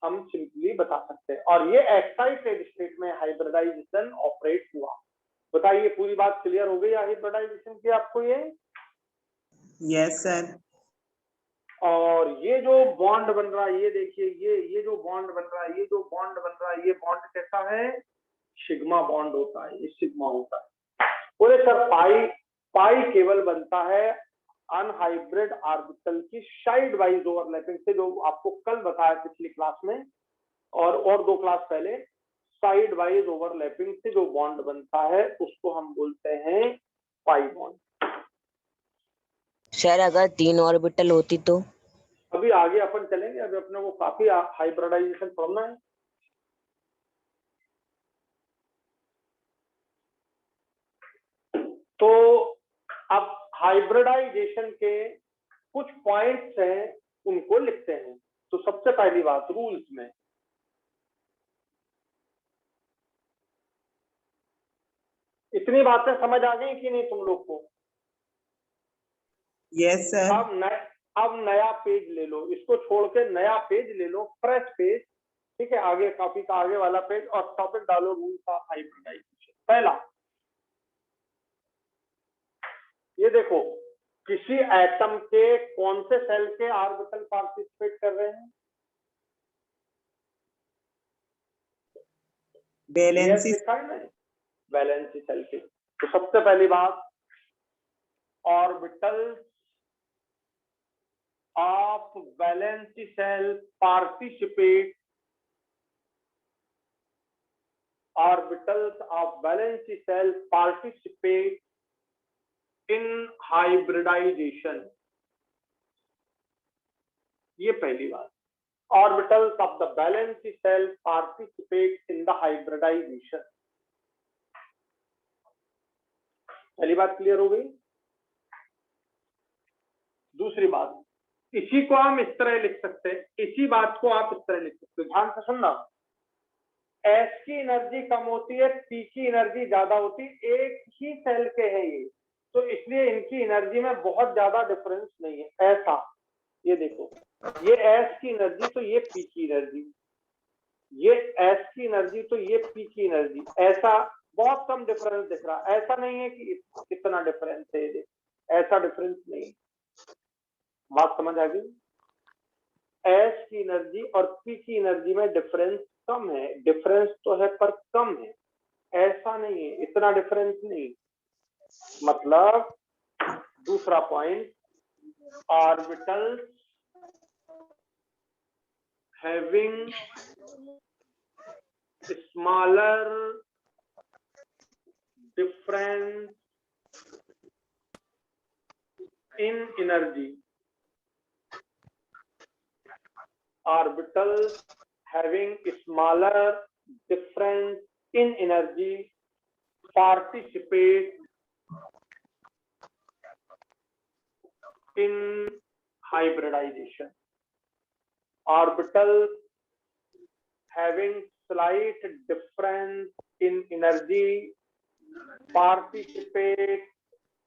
हम सिंपली बता सकते हैं, और ये एक्साइटेड स्टेट में हाइब्रिडाइजेशन ऑपरेट हुआ। बताइए पूरी बात क्लियर हो गई हाइब्रिडाइजेशन की आपको ये? Yes sir. और ये जो बॉन्ड बन रहा है, ये देखिए, ये जो बॉन्ड बन रहा है, ये जो बॉन्ड बन रहा है, ये बॉन्ड कैसा है? सिग्मा बॉन्ड होता है, ये सिग्मा होता है। बोले सर पाई केवल बनता है अनहाइब्रिड ऑर्बिटल की साइड वाइज ओवरलैपिंग से, जो आपको कल बताया पिछली क्लास में और दो क्लास पहले, साइड वाइज ओवरलैपिंग से जो बॉन्ड बनता है उसको हम बोलते हैं पाई बॉन्ड। सर अगर 3 ऑर्बिटल होती तो? अभी आगे अपन चलेंगे, अभी अपने को काफी हाइब्रिडाइजेशन पढ़ना है। तो अब हाइब्रिडाइजेशन के कुछ पॉइंट्स हैं, उनको लिखते हैं। तो सबसे पहली बात, रूल्स में इतनी बातें समझ आ गई कि नहीं तुम लोग को? Yes sir. अब नया पेज ले लो, इसको छोड़ के नया पेज ले लो, फ्रेश पेज, ठीक है, आगे कॉपी का आगे वाला पेज, और टॉपिक डालो रूल्स ऑफ हाइब्रिडाइजेशन। पहला, ये देखो, किसी एटम के कौन से सेल के ऑर्बिटल पार्टिसिपेट कर रहे हैं? वैलेंसी वैलेंसी सेल के। तो सबसे पहली बात, orbital of valency shell participate, orbitals of valency shell participate in hybridization. ये पहली बात, orbitals of the valency shell participate in the hybridization. पहली बात क्लियर हो गई? दूसरी बात, इसी को हम इस तरह लिख सकते हैं, इसी बात को आप इस तरह लिख सकते हो, ध्यान से सुनना। एस की एनर्जी कम होती है, पी की एनर्जी ज्यादा होती है, एक ही सेल के हैं ये, तो इसलिए इनकी एनर्जी में बहुत ज्यादा डिफरेंस नहीं है। ऐसा, ये देखो, ये एस की एनर्जी तो ये पी की एनर्जी, ये एस की एनर्जी तो ये पी की एनर्जी, ऐसा बहुत कम डिफरेंस दिख रहा है। ऐसा नहीं है कि कितना डिफरेंस है, ये ऐसा डिफरेंस नहीं। बात समझ आ गई? एस की एनर्जी और पी की एनर्जी में डिफरेंस कम है, डिफरेंस तो है पर कम है, ऐसा नहीं है, इतना डिफरेंस नहीं। मतलब दूसरा point, orbitals having smaller difference in energy, orbitals having smaller difference in energy participate in hybridization. Orbitals having slight difference in energy participate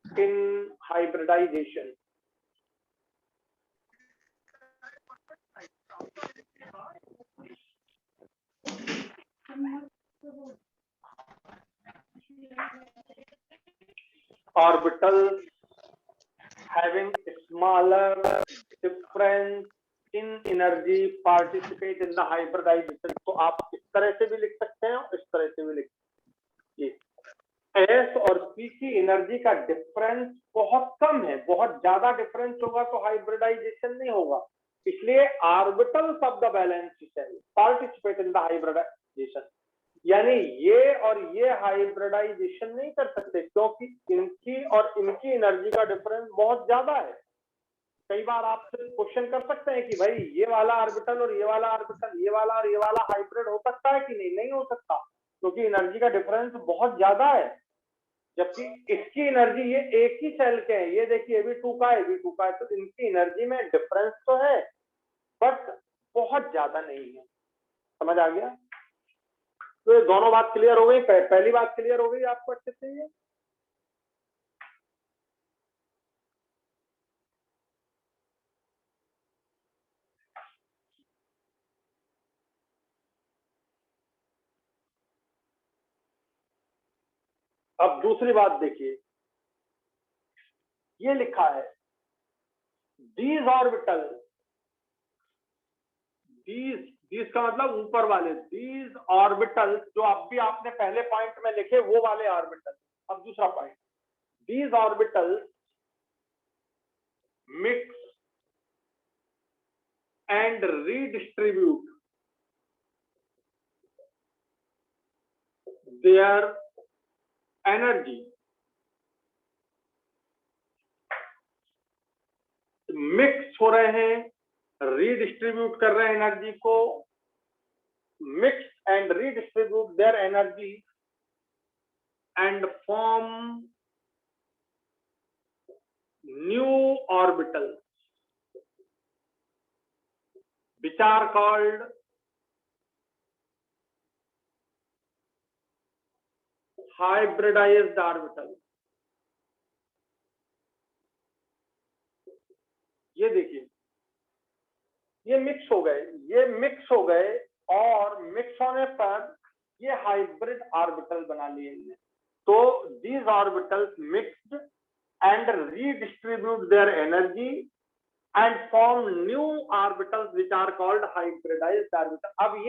in hybridization. Orbitals having smaller difference in energy participate in the hybridization. तो आप इस तरह से भी लिख सकते हैं और इस तरह से भी लिख सकते हैं। एस और पी की एनर्जी का डिफरेंस बहुत कम है, बहुत ज्यादा डिफरेंस होगा तो हाइब्रिडाइजेशन नहीं होगा, इसलिए orbitals of the valence shell participate in the hybridization. यानी ये और ये हाइब्रिडाइजेशन नहीं कर सकते क्योंकि इनकी और इनकी एनर्जी का डिफरेंस बहुत ज्यादा है। कई बार आप क्वेश्चन कर सकते हैं कि भाई ये वाला ऑर्बिटल और ये वाला ऑर्बिटल, ये वाला और ये वाला हाइब्रिड हो सकता है कि नहीं? नहीं हो सकता क्योंकि एनर्जी का डिफरेंस बहुत ज्यादा है, जबकि इसकी एनर्जी ये एक ही सेल के हैं, ये देखिए Ab2 का है, Ab2 का है, तो इनकी एनर्जी में डिफरेंस तो है बट बहुत ज्यादा नहीं है। समझ आ गया? तो ये दोनों बात क्लियर हो गई। पहली बात क्लियर हो गई आपको अच्छे से? ये अब दूसरी बात देखिए, ये लिखा है these ऑर्बिटल, these का मतलब ऊपर वाले, these ऑर्बिटल जो अब भी आपने पहले पॉइंट में लिखे वो वाले ऑर्बिटल। अब दूसरा point, these orbital mix and redistribute their energy mix हो रहे हैं, रीडिस्ट्रीब्यूट कर रहे हैं एनर्जी को, mix and redistribute their energy and form new orbital which are called hybridized orbital। ये देखिए, ये मिक्स हो गए, ये मिक्स हो गए और मिक्स होने पर ये हाइब्रिड ऑर्बिटल बना लिए इनने। तो these orbitals mixed and redistribute their energy and form new orbitals which are called hybridized orbital। अब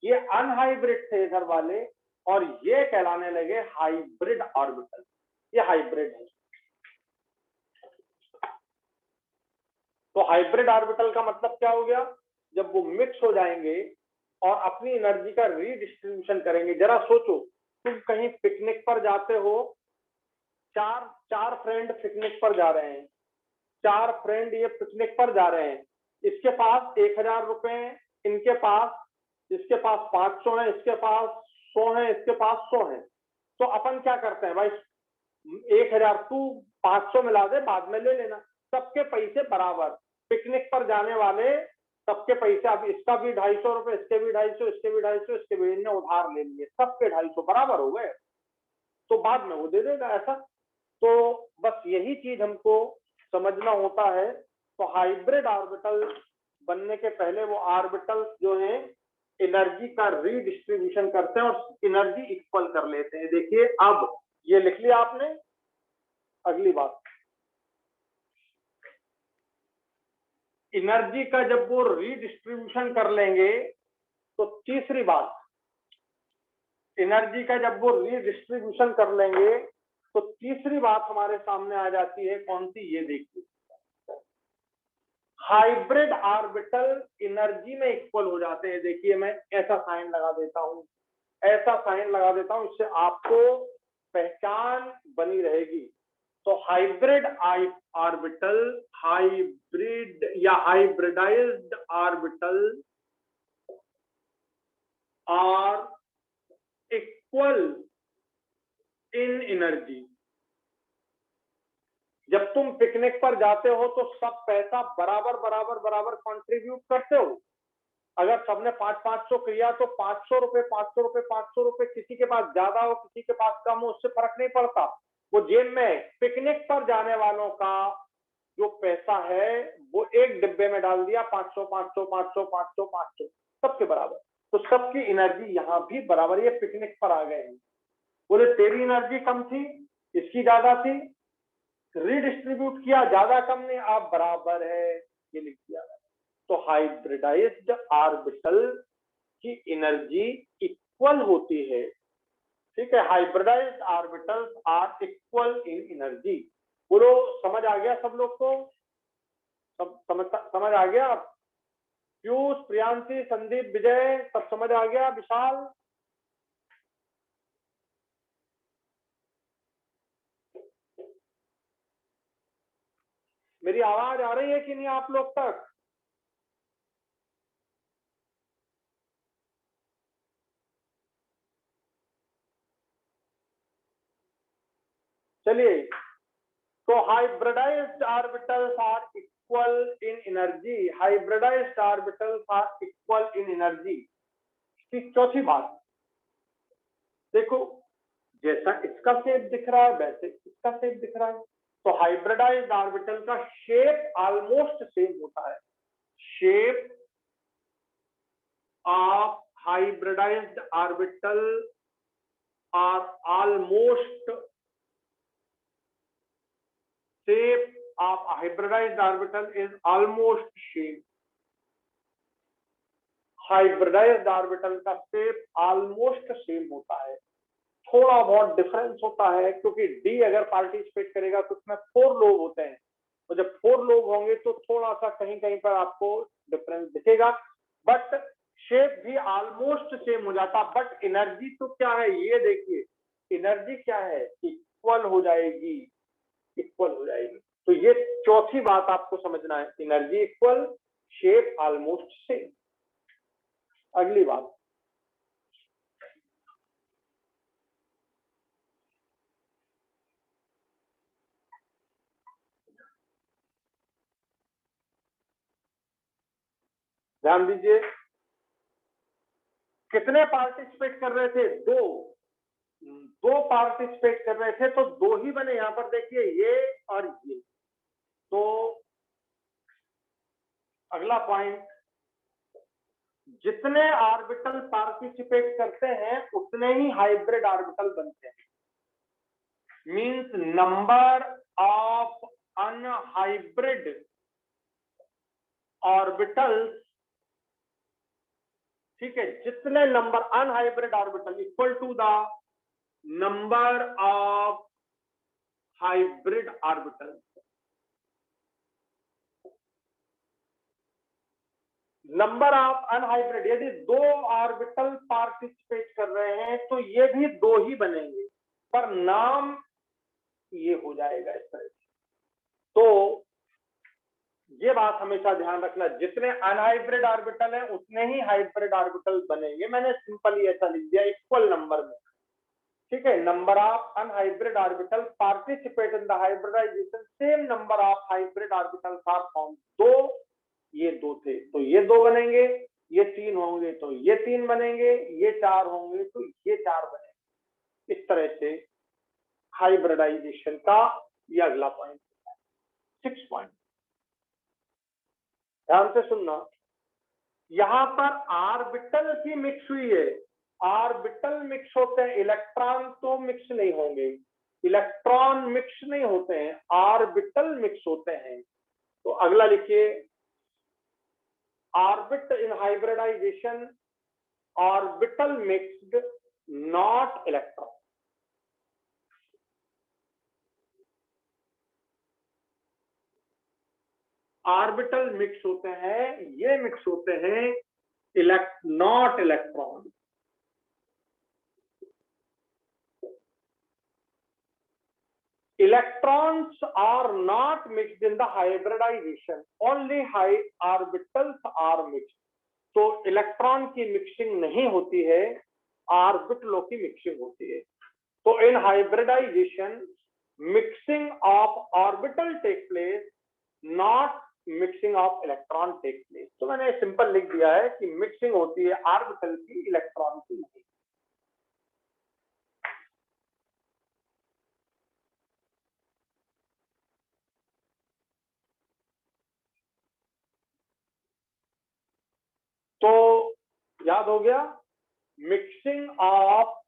ये अनहाइब्रिड थे इधर वाले और ये कहलाने लगे हाइब्रिड ऑर्बिटल। ये हाइब्रिड है। तो हाइब्रिड ऑर्बिटल का मतलब क्या हो गया? जब वो मिक्स हो जाएंगे और अपनी एनर्जी का रीडिस्ट्रीब्यूशन करेंगे। जरा सोचो, तुम कहीं पिकनिक पर जाते हो, चार फ्रेंड पिकनिक पर जा रहे हैं, चार फ्रेंड ये पिकनिक पर जा रहे हैं, इसके पास 1000 रुपए हैं, इनके पास, इसके पास 500 है, इसके पास 100 है, इसके पास 100 है। तो अपन क्या करते हैं भाई, 1000 तू 500 मिला दे, बाद में ले लेना, सबके पैसे बराबर। पिकनिक पर जाने वाले सबके पैसे, अब इसका भी 250 रुपए, इसके भी 250, इसके भी 250, इसके भी, इन्हें उधार ले लिए, सबके 250 बराबर हो गए, तो बाद में वो दे देगा ऐसा। तो बस यही चीज हमको समझना होता है। तो हाइब्रिड ऑर्बिटल बनने के पहले वो ऑर्बिटल जो है एनर्जी का रीडिस्ट्रीब्यूशन करते हैं और एनर्जी इक्वल कर लेते हैं। देखिए अब ये लिख लिया आपने। अगली बात, एनर्जी का जब वो रीडिस्ट्रीब्यूशन कर लेंगे तो तीसरी बात, एनर्जी का जब वो रीडिस्ट्रीब्यूशन कर लेंगे तो तीसरी बात हमारे सामने आ जाती है, कौन सी? ये देखिए, हाइब्रिड ऑर्बिटल एनर्जी में इक्वल हो जाते हैं। देखिए मैं ऐसा साइन लगा देता हूं, ऐसा साइन लगा देता हूं, इससे आपको पहचान बनी रहेगी। तो हाइब्रिड ऑर्बिटल, हाइब्रिड या hybridized orbital are equal in energy. जब तुम पिकनिक पर जाते हो तो सब पैसा बराबर बराबर बराबर कंट्रीब्यूट करते हो, अगर सबने 500 किया तो 500 रुपए 500 रुपए 500 रुपए, किसी के पास ज्यादा हो किसी के पास कम हो उससे फर्क नहीं पड़ता। वो जेब में पिकनिक पर जाने वालों का जो पैसा है वो एक डिब्बे में डाल दिया, 500 500 500 500 500 सबके बराबर। तो सबकी एनर्जी यहाँ भी बराबर, ये पिकनिक पर आ गए हैं। बोले तेरी एनर्जी कम थी इसकी ज्यादा थी, रीडिस्ट्रीब्यूट किया, ज्यादा कम नहीं, आप बराबर है, ये लिख दिया। तो हाइब्रिडाइज्ड ऑर्बिटल की एनर्जी इक्वल होती है, ठीक है। Hybridized orbitals are equal in energy. बोलो समझ आ गया सब लोग को? सब समझ आ गया? पीयूष, प्रियांशी, संदीप, विजय सब समझ आ गया? विशाल? मेरी आवाज आ रही है कि नहीं आप लोग तक? चलिए, तो hybridized orbitals are equal in energy. Hybridized orbitals are equal in energy की चौथी बात, देखो जैसा इसका शेप दिख रहा है वैसे इसका शेप दिख रहा है। तो हाइब्रिडाइज्ड ऑर्बिटल का शेप ऑलमोस्ट सेम होता है। Shape of hybridized orbital are almost, shape of a hybridized orbital is almost same। Hybridized orbital का शेप ऑलमोस्ट सेम होता है, थोड़ा बहुत डिफरेंस होता है, क्योंकि डी अगर पार्टिसिपेट करेगा तो उसमें 4 लोग होते हैं, तो जब 4 लोग होंगे तो थोड़ा सा कहीं कहीं पर आपको डिफरेंस दिखेगा, बट शेप भी ऑलमोस्ट सेम हो जाता। बट एनर्जी तो क्या है ये देखिए, एनर्जी क्या है, इक्वल हो जाएगी, इक्वल हो जाएगी। तो ये चौथी बात आपको समझना है, energy equal, shape almost same. अगली बात, ध्यान दीजिए, कितने पार्टिसिपेट कर रहे थे? दो पार्टिसिपेट कर रहे थे, तो 2 ही बने। यहां पर देखिए ये और ये। तो अगला पॉइंट, जितने ऑर्बिटल पार्टिसिपेट करते हैं उतने ही हाइब्रिड ऑर्बिटल बनते हैं। Means number of unhybrid orbitals, ठीक है, जितने number unhybrid orbital equal to the number of hybrid orbital. Number of unhybrid, यदि 2 ऑर्बिटल पार्टिसिपेट कर रहे हैं तो ये भी 2 ही बनेंगे, पर नाम ये हो जाएगा इस तरह से। तो ये बात हमेशा ध्यान रखना, जितने अनहाइब्रिड ऑर्बिटल हैं उतने ही हाइब्रिड ऑर्बिटल बनेंगे। मैंने सिंपली ऐसा लिख दिया, इक्वल नंबर में, ठीक है। Number of unhybrid orbital participate in the hybridization, same number of hybrid orbitals are form. 2, ये 2 थे तो ये 2 बनेंगे, ये 3 होंगे तो ये 3 बनेंगे, ये 4 होंगे तो ये 4 बनेंगे। इस तरह से हाइब्रिडाइजेशन का ये अगला पॉइंट, 6 पॉइंट। ध्यान से सुनना, यहां पर ऑर्बिटल की मिक्स हुई है। ऑर्बिटल मिक्स होते हैं, इलेक्ट्रॉन तो मिक्स नहीं होंगे, इलेक्ट्रॉन मिक्स नहीं होते हैं, ऑर्बिटल मिक्स होते हैं। तो अगला लिखिए, orbit in hybridization, orbital mixed not electron. Orbital mix होते हैं, ये मिक्स होते हैं not electron. Electrons are not mixed in the hybridization, only high orbitals are mixed। तो इलेक्ट्रॉन की मिक्सिंग नहीं होती है, ऑर्बिटलों की मिक्सिंग होती है। तो in hybridization mixing of orbital take place, not mixing of electron take place. तो मैंने सिंपल लिख दिया है कि मिक्सिंग होती है ऑर्बिटल की इलेक्ट्रॉन की नहीं। तो याद हो गया, mixing of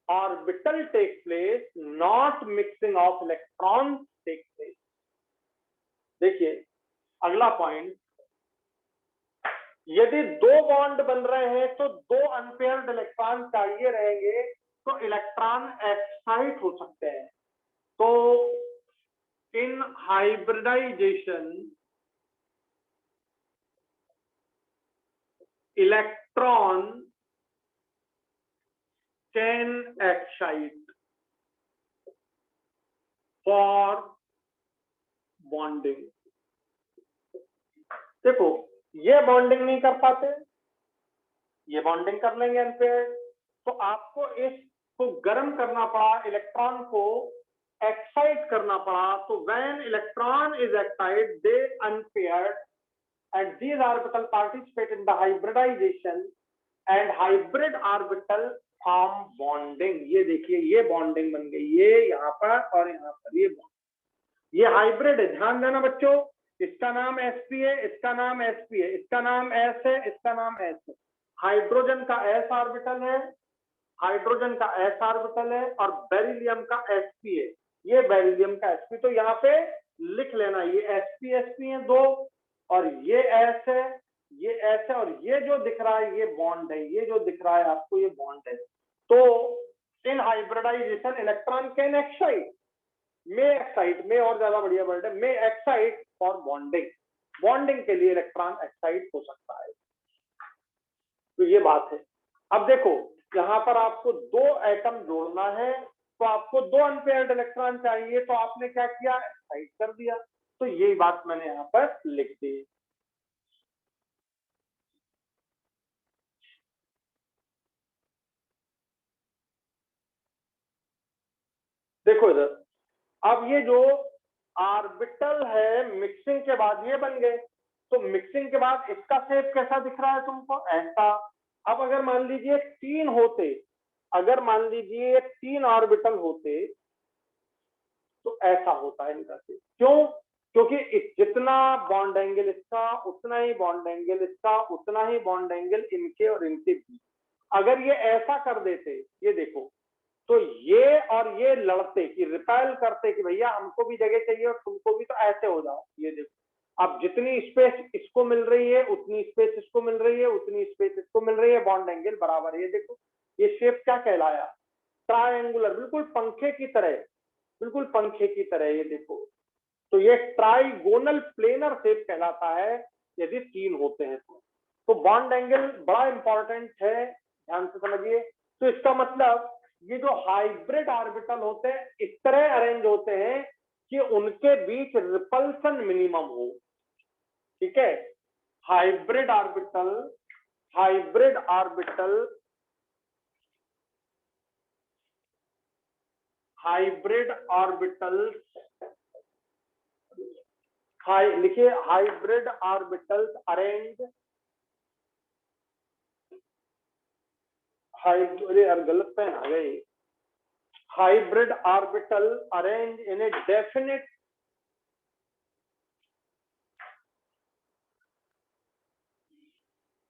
orbital take place, not mixing of electron take place. देखिए अगला पॉइंट, यदि दो बॉन्ड बन रहे हैं तो दो अनपेयर्ड इलेक्ट्रॉन चाहिए रहेंगे, तो इलेक्ट्रॉन एक्साइट हो सकते हैं। तो in hybridization electron can excite for bonding. देखो ये बॉन्डिंग नहीं कर पाते, ये बॉन्डिंग कर लेंगे अनपेयर्ड, तो आपको इसको गर्म करना पड़ा, इलेक्ट्रॉन को एक्साइट करना पड़ा। तो when electron is excite they unpaired and these orbital participate in the hybridization and hybrid orbital form bonding। ये देखिए ये बॉन्डिंग बन गई, ये यहाँ पर और यहाँ पर ये बॉन्ड, ये हाइब्रिड है। ध्यान देना बच्चों, इसका नाम sp है, इसका नाम sp है, इसका नाम s है, इसका नाम s है। हाइड्रोजन का s ऑर्बिटल है, हाइड्रोजन का s ऑर्बिटल है, और बेरिलियम का sp है, ये बेरिलियम का sp। तो यहाँ पे लिख लेना, ये sp है दो, और ये S है, ये S है, और ये जो दिख रहा है ये बॉन्ड है, ये जो दिख रहा है आपको ये बॉन्ड है। तो in hybridization electron can excite, may excite, may और ज्यादा बढ़िया वर्ड है, may excite for bonding. Bonding के लिए इलेक्ट्रॉन एक्साइट हो सकता है। तो ये बात है। अब देखो यहाँ पर आपको दो एटम जोड़ना है, तो आपको दो अनपेयर्ड इलेक्ट्रॉन चाहिए, तो आपने क्या किया, एक्साइट कर दिया। तो यही बात मैंने यहाँ पर लिख दी। देखो इधर, अब ये जो ऑर्बिटल है मिक्सिंग के बाद ये बन गए, तो मिक्सिंग के बाद इसका शेप कैसा दिख रहा है तुमको, ऐसा। अब अगर मान लीजिए तीन होते, अगर मान लीजिए तीन ऑर्बिटल होते तो ऐसा होता है इनका शेप। क्यों? क्योंकि जितना बॉन्ड एंगल इसका उतना ही बॉन्ड एंगल इसका, उतना ही बॉन्ड एंगल इनके और इनके बीच। अगर ये ऐसा कर देते, ये देखो, तो ये और ये लड़ते कि रिपेल करते कि भैया हमको भी जगह चाहिए और तुमको भी, तो ऐसे हो जाओ। ये देखो, अब जितनी स्पेस इसको मिल रही है उतनी स्पेस इसको मिल रही है, उतनी स्पेस इसको मिल रही है, बॉन्ड एंगल बराबर है। ये देखो ये शेप क्या कहलाया, ट्रायंगुलर, बिल्कुल पंखे की तरह, बिल्कुल पंखे की तरह। ये देखो, तो ये ट्राइगोनल प्लेनर शेप कहलाता है यदि तीन होते हैं तो बॉन्ड एंगल बड़ा इंपॉर्टेंट है, ध्यान से समझिए। तो इसका मतलब ये जो हाइब्रिड ऑर्बिटल होते हैं इस तरह अरेंज होते हैं कि उनके बीच रिपल्सन मिनिमम हो। ठीक है, hybrid orbital, hybrid orbital, hybrid orbital, लिखिए हाइब्रिड ऑर्बिटल्स अरेंज, गलत पेन आ गई, hybrid orbital arrange in a definite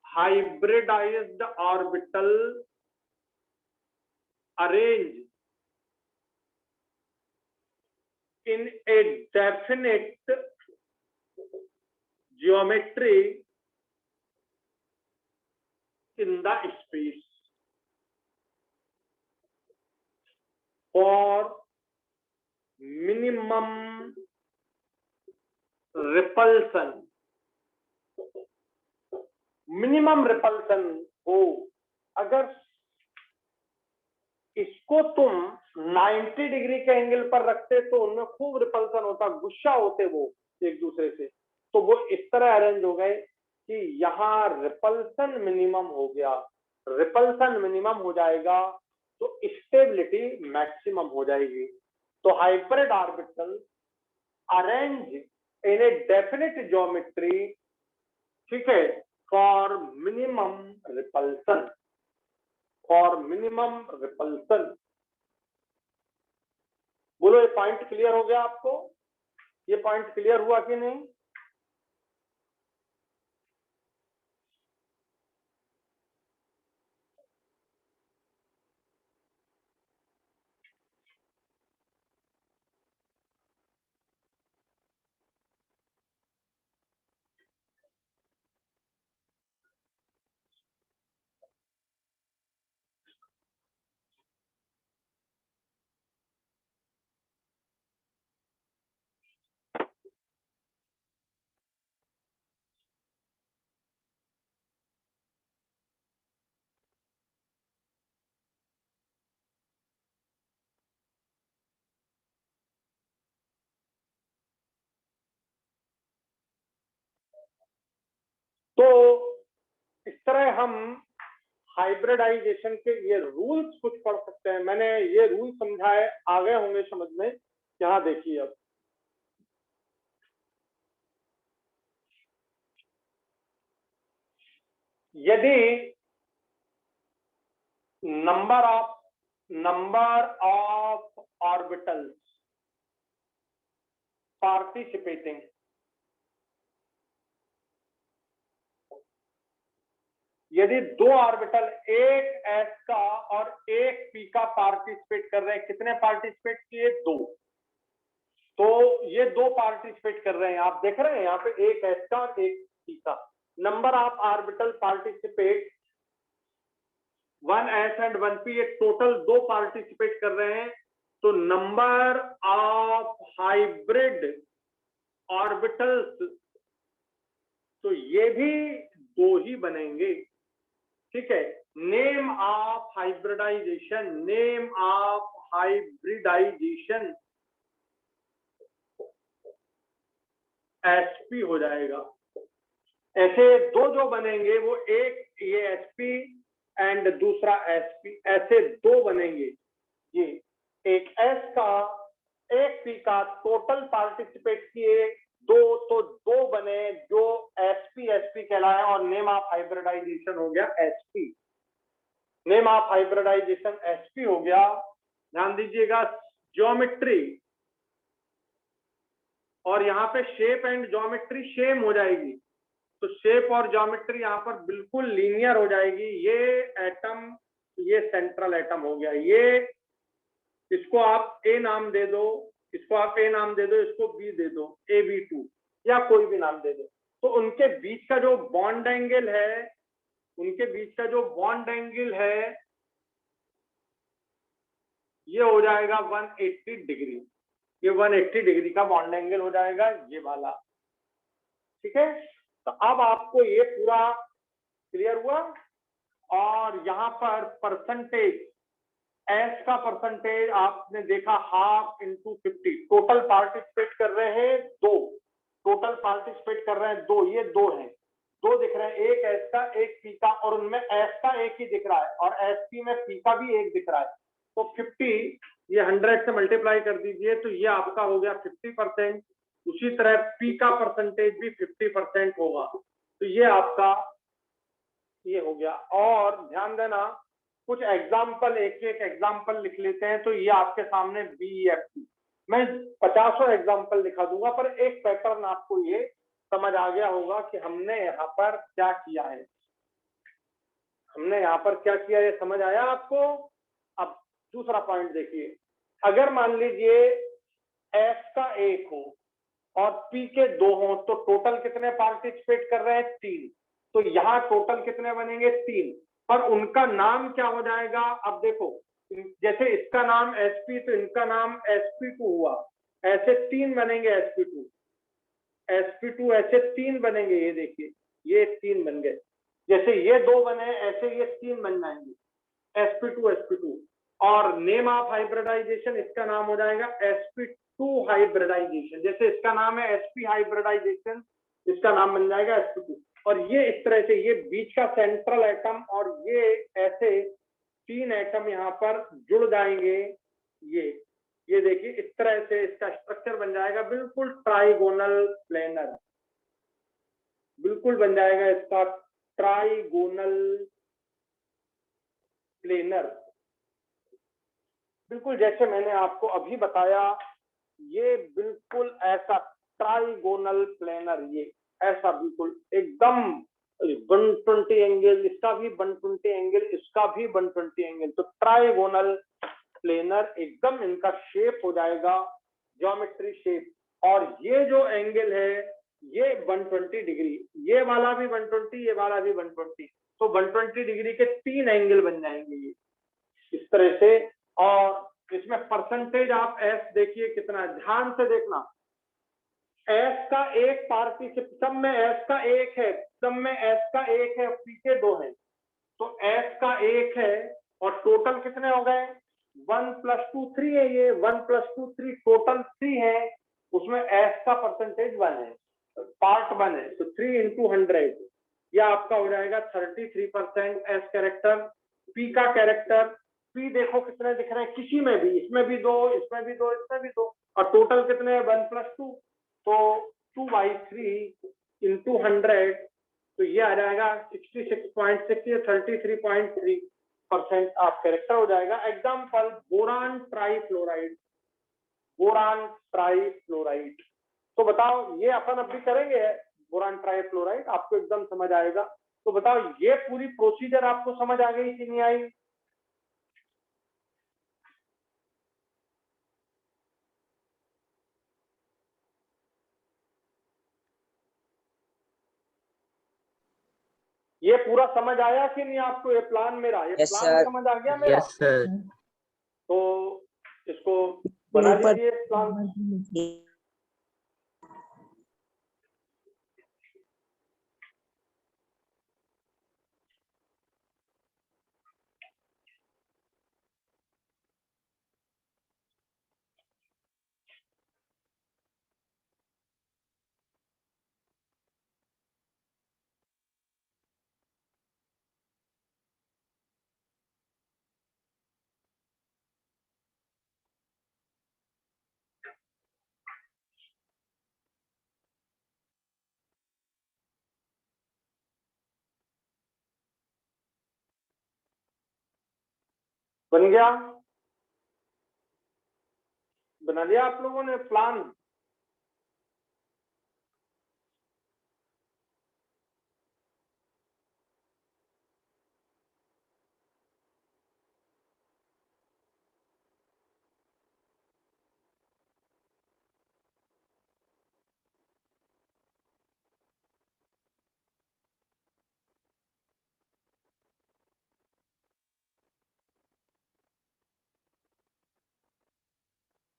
hybridized orbital arrange in a definite geometry in the space for minimum repulsion, minimum repulsion हो। अगर इसको तुम 90 degree के angle पर रखते तो उनमें खूब रिपल्सन होता, गुस्सा होते वो एक दूसरे से। तो वो इस तरह अरेंज हो गए कि यहाँ रिपल्सन मिनिमम हो गया, रिपल्सन मिनिमम हो जाएगा तो स्टेबिलिटी मैक्सिमम हो जाएगी। तो hybrid orbital arrange in a definite geometry ठीक है, for minimum repulsion, for minimum repulsion. बोलो ये पॉइंट क्लियर हो गया आपको? ये पॉइंट क्लियर हुआ कि नहीं? तो इस तरह हम हाइब्रिडाइजेशन के ये रूल्स कुछ पढ़ सकते हैं। मैंने ये रूल समझाए, आ गए होंगे समझ में। यहाँ देखिए, अब यदि नंबर ऑफ ऑर्बिटल्स पार्टिसिपेटिंग, यदि दो ऑर्बिटल, एक एस का और एक पी का पार्टिसिपेट कर रहे हैं, कितने पार्टिसिपेट किए? दो। तो ये दो पार्टिसिपेट कर रहे हैं, आप देख रहे हैं यहाँ पे, एक एस का और एक पी का। Number of orbital participate 1s and 1p, ये टोटल दो पार्टिसिपेट कर रहे हैं। तो नंबर ऑफ हाइब्रिड ऑर्बिटल्स, तो ये भी दो ही बनेंगे। ठीक है, name of hybridization, name of hybridization SP हो जाएगा। ऐसे दो जो बनेंगे वो एक ये एसपी एंड दूसरा एसपी, ऐसे दो बनेंगे। ये एक एस का एक पी का, टोटल पार्टिसिपेट किए दो, तो दो बने जो एसपी एसपी कहलाए, और नेम ऑफ हाइब्रिडाइजेशन हो गया SP. Name of hybridization SP हो गया। ध्यान दीजिएगा, ज्योमेट्री और यहाँ पे शेप एंड ज्योमेट्री सेम हो जाएगी। तो शेप और ज्योमेट्री यहाँ पर बिल्कुल लीनियर हो जाएगी। ये एटम, ये सेंट्रल एटम हो गया, ये इसको आप ए नाम दे दो, इसको आप ए नाम दे दो, इसको बी दे दो, AB2 या कोई भी नाम दे दो। तो उनके बीच का जो बॉन्ड एंगल है, उनके बीच का जो बॉन्ड एंगल है, ये हो जाएगा 180 डिग्री। ये 180 डिग्री का बॉन्ड एंगल हो जाएगा, ये वाला। ठीक है, तो अब आपको ये पूरा क्लियर हुआ। और यहाँ पर परसेंटेज, एस का परसेंटेज आपने देखा 1/2 × 50। टोटल पार्टिसिपेट कर रहे हैं दो, टोटल पार्टिसिपेट कर रहे हैं दो, ये दो हैं, दो दिख रहे हैं, एक एस का एक पी का, और उनमें एस का एक ही दिख रहा है और एस पी में पी का भी एक दिख रहा है। तो 50 ये 100 से मल्टीप्लाई कर दीजिए, तो ये आपका हो गया 50%। उसी तरह पी का परसेंटेज भी 50% होगा। तो ये आपका ये हो गया। और ध्यान देना, कुछ एग्जाम्पल, एक एक एग्जाम्पल लिख लेते हैं। तो ये आपके सामने BEFT, मैं 50 एग्जाम्पल लिखा दूंगा, पर एक पैटर्न आपको ये समझ आ गया होगा कि हमने यहाँ पर क्या किया है। हमने यहाँ पर क्या किया, ये समझ आया आपको? अब दूसरा पॉइंट देखिए, अगर मान लीजिए एस का एक हो और पी के दो हो, तो टोटल कितने पार्टिसिपेट कर रहे हैं? 3। तो यहाँ टोटल कितने बनेंगे? 3। पर उनका नाम क्या हो जाएगा? अब देखो, जैसे इसका नाम sp, तो इनका नाम sp2 हुआ, ऐसे 3 बनेंगे sp2, sp2 ऐसे 3 बनेंगे। ये देखिए, ये 3 बन गए। जैसे ये 2 बने, ऐसे ये 3 बन जाएंगे, sp2 और नेम ऑफ हाइब्रिडाइजेशन, इसका नाम हो जाएगा sp2 हाइब्रिडाइजेशन। जैसे इसका नाम है sp हाइब्रिडाइजेशन, इसका नाम बन जाएगा sp2। और ये इस तरह से, ये बीच का सेंट्रल एटम और ये ऐसे 3 एटम यहाँ पर जुड़ जाएंगे। ये देखिए, इस तरह से इसका स्ट्रक्चर बन जाएगा, बिल्कुल ट्राइगोनल प्लेनर, बिल्कुल बिल्कुल बन जाएगा इसका ट्राइगोनल प्लेनर। बिल्कुल जैसे मैंने आपको अभी बताया, ये बिल्कुल ऐसा ट्राइगोनल प्लेनर, ये ऐसा बिल्कुल एकदम 120 एंगल, इसका भी 120 एंगल, इसका भी 120 एंगल, तो ट्राइगोनल प्लेनर एकदम इनका शेप हो जाएगा ज्योमेट्री शेप। और ये जो एंगल है ये 120 डिग्री, ये वाला भी 120, ये वाला भी 120, तो 120 डिग्री के 3 एंगल बन जाएंगे ये इस तरह से। और इसमें परसेंटेज आप एस देखिए कितना, ध्यान से देखना, एस का एक पार्टिसिप, सब में एस का एक है, सब में एस का एक है, पीछे 2 है, तो एस का एक है और टोटल कितने हो गए 1 + 2 3 है, ये 1 + 2 3 टोटल 3 है, उसमें एस का परसेंटेज 1 है, पार्ट 1 है, तो 3 × 100 यह आपका हो जाएगा 33% एस कैरेक्टर। पी का कैरेक्टर, पी देखो कितने दिख रहे हैं, किसी में भी, इसमें भी 2, इसमें भी 2, इसमें भी 2, और टोटल कितने 1 + 2, तो 2/3 × 100, तो ये आ जाएगा 66.6, ये 33.3% आप कैरेक्टर हो जाएगा। Example boron trifluoride, boron trifluoride, तो बताओ ये अपन अभी करेंगे बोरान ट्राइफ्लोराइड, आपको एकदम समझ आएगा। तो बताओ ये पूरी प्रोसीजर आपको समझ आ गई कि नहीं आई? ये पूरा समझ आया कि नहीं आपको? ये प्लान मेरा, ये यस प्लान सर। समझ आ गया मेरा? Yes, sir. तो इसको बना लीजिए प्लान। बन गया? बना लिया आप लोगों ने प्लान?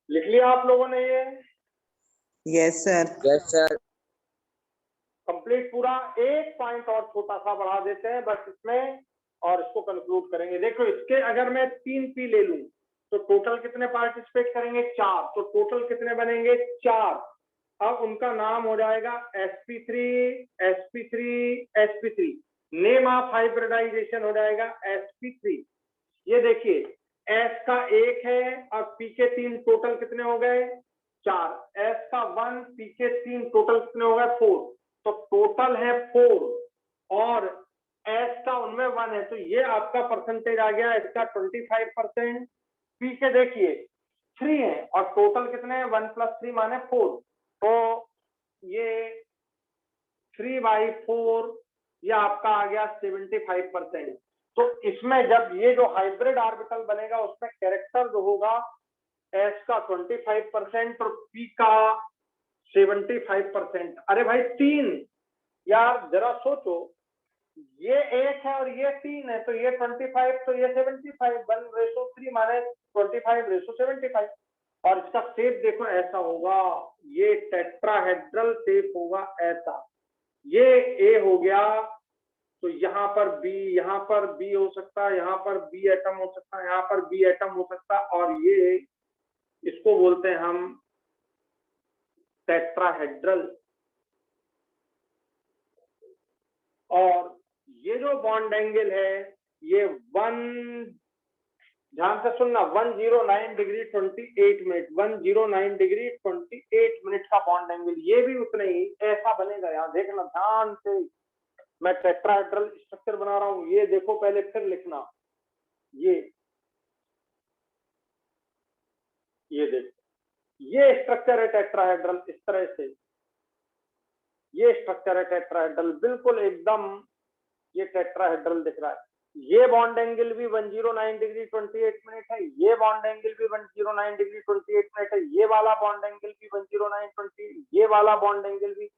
लिख लिया आप लोगों ने ये? Yes sir. Yes sir. Complete पूरा। एक पॉइंट और छोटा सा बढ़ा देते हैं बस इसमें, और इसको कंक्लूड करेंगे। देखो इसके अगर मैं 3 पी ले लूं तो टोटल कितने पार्टिसिपेट करेंगे 4, तो टोटल कितने बनेंगे 4। अब उनका नाम हो जाएगा sp3 sp3 sp3, name of hybridization हो जाएगा sp3। ये देखिए S का 1 है और P के 3, टोटल कितने हो गए 4, S का 1 P के 3, टोटल कितने हो गए 4, तो टोटल है 4 और S का उनमें 1 है, तो ये आपका परसेंटेज आ गया इसका 25%। P के देखिए 3 है और टोटल कितने हैं 1 + 3 माने 4, तो ये 3/4, ये आपका आ गया 75%। तो इसमें जब ये जो हाइब्रिड ऑर्बिटल बनेगा उसमें कैरेक्टर जो होगा S का 25% और P का 75%। अरे भाई 3, यार जरा सोचो, ये 1 है और ये 3 है, तो ये 25 तो ये 75, 1:3 माने 25:75। और इसका शेप देखो ऐसा होगा, ये टेट्राहेड्रल शेप होगा ऐसा, ये A हो गया, तो यहाँ पर B, यहाँ पर B हो सकता है, यहाँ पर B एटम हो सकता है, यहाँ पर B एटम हो सकता है, और ये इसको बोलते हैं हम टेट्राहेड्रल। और ये जो बॉन्ड एंगल है ये 1 ध्यान से सुनना, 109 डिग्री 28 मिनट, 109 डिग्री 28 मिनट का बॉन्ड एंगल, ये भी उतना ही ऐसा बनेगा। यहाँ देखना ध्यान से, मैं टेट्राहेड्रल स्ट्रक्चर बना रहा हूँ, ये देखो पहले फिर लिखना। ये देखो, ये स्ट्रक्चर है टेट्राहेड्रल, इस तरह से ये स्ट्रक्चर है टेट्राहेड्रल, बिल्कुल एकदम ये टेट्राहेड्रल दिख रहा है। ये बॉन्ड एंगल भी 109 डिग्री 28 मिनट है, ये बॉन्ड एंगल भी 109 डिग्री 28 मिनट है, ये वाला बॉन्ड एंगल भी 109 20, ये वाला बॉन्ड एंगल भी,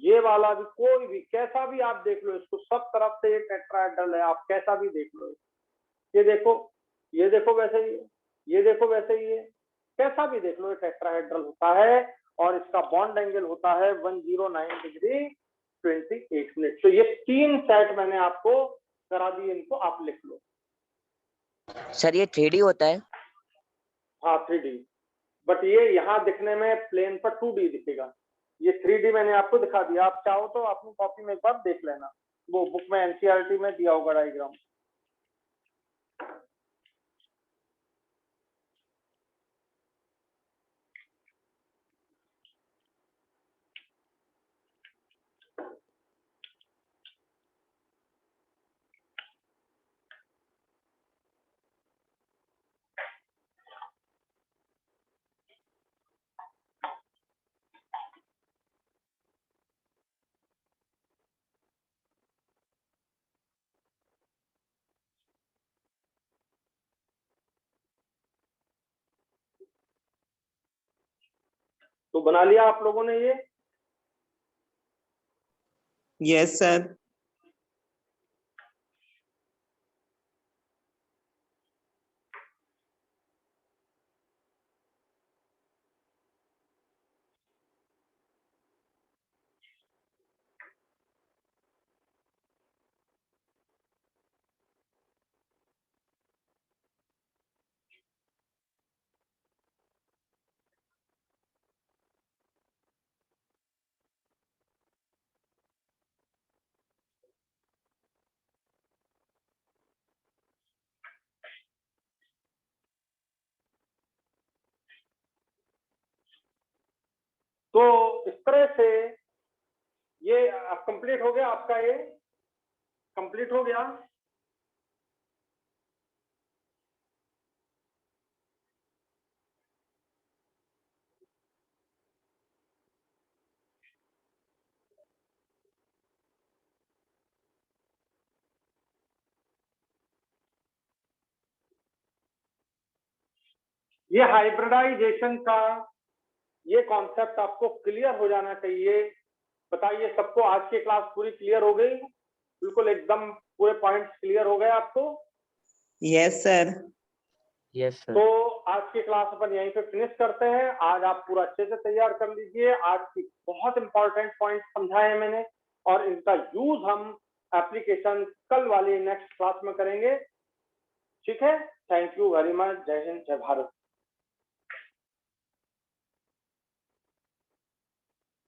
ये वाला भी, कोई भी कैसा भी आप देख लो इसको, सब तरफ से ये टेट्राहेड्रल है, आप कैसा भी देख लो। ये देखो, ये देखो वैसे ही, ये देखो वैसे ही, है कैसा भी देख लो ये टेट्राहेड्रल होता है, और इसका बॉन्ड एंगल होता है 109 डिग्री 28 मिनट। तो ये 3 सेट मैंने आपको करा दिए, इनको आप लिख लो। सर ये 3D होता है? हाँ 3D, बट ये यहाँ दिखने में प्लेन पर 2D दिखेगा, ये 3D मैंने आपको दिखा दिया। आप चाहो तो अपनी कॉपी में एक बार देख लेना, वो बुक में एनसीईआरटी में दिया होगा डायग्राम। तो बना लिया आप लोगों ने ये? Yes, sir. तो इस तरह से ये कंप्लीट हो गया आपका, ये कंप्लीट हो गया। ये हाइब्रिडाइजेशन का ये कॉन्सेप्ट आपको क्लियर हो जाना चाहिए। बताइए सबको आज की क्लास पूरी क्लियर हो गई? बिल्कुल एकदम पूरे पॉइंट्स क्लियर हो गए आपको? Yes, sir. Yes, sir. तो आज की क्लास अपन यहीं पे फिनिश करते हैं। आज आप पूरा अच्छे से तैयार कर लीजिए, आज की बहुत इंपॉर्टेंट पॉइंट समझाए मैंने, और इनका यूज हम एप्लीकेशन कल वाली नेक्स्ट क्लास में करेंगे। ठीक है, थैंक यू वेरी मच, जय हिंद, जय भारत।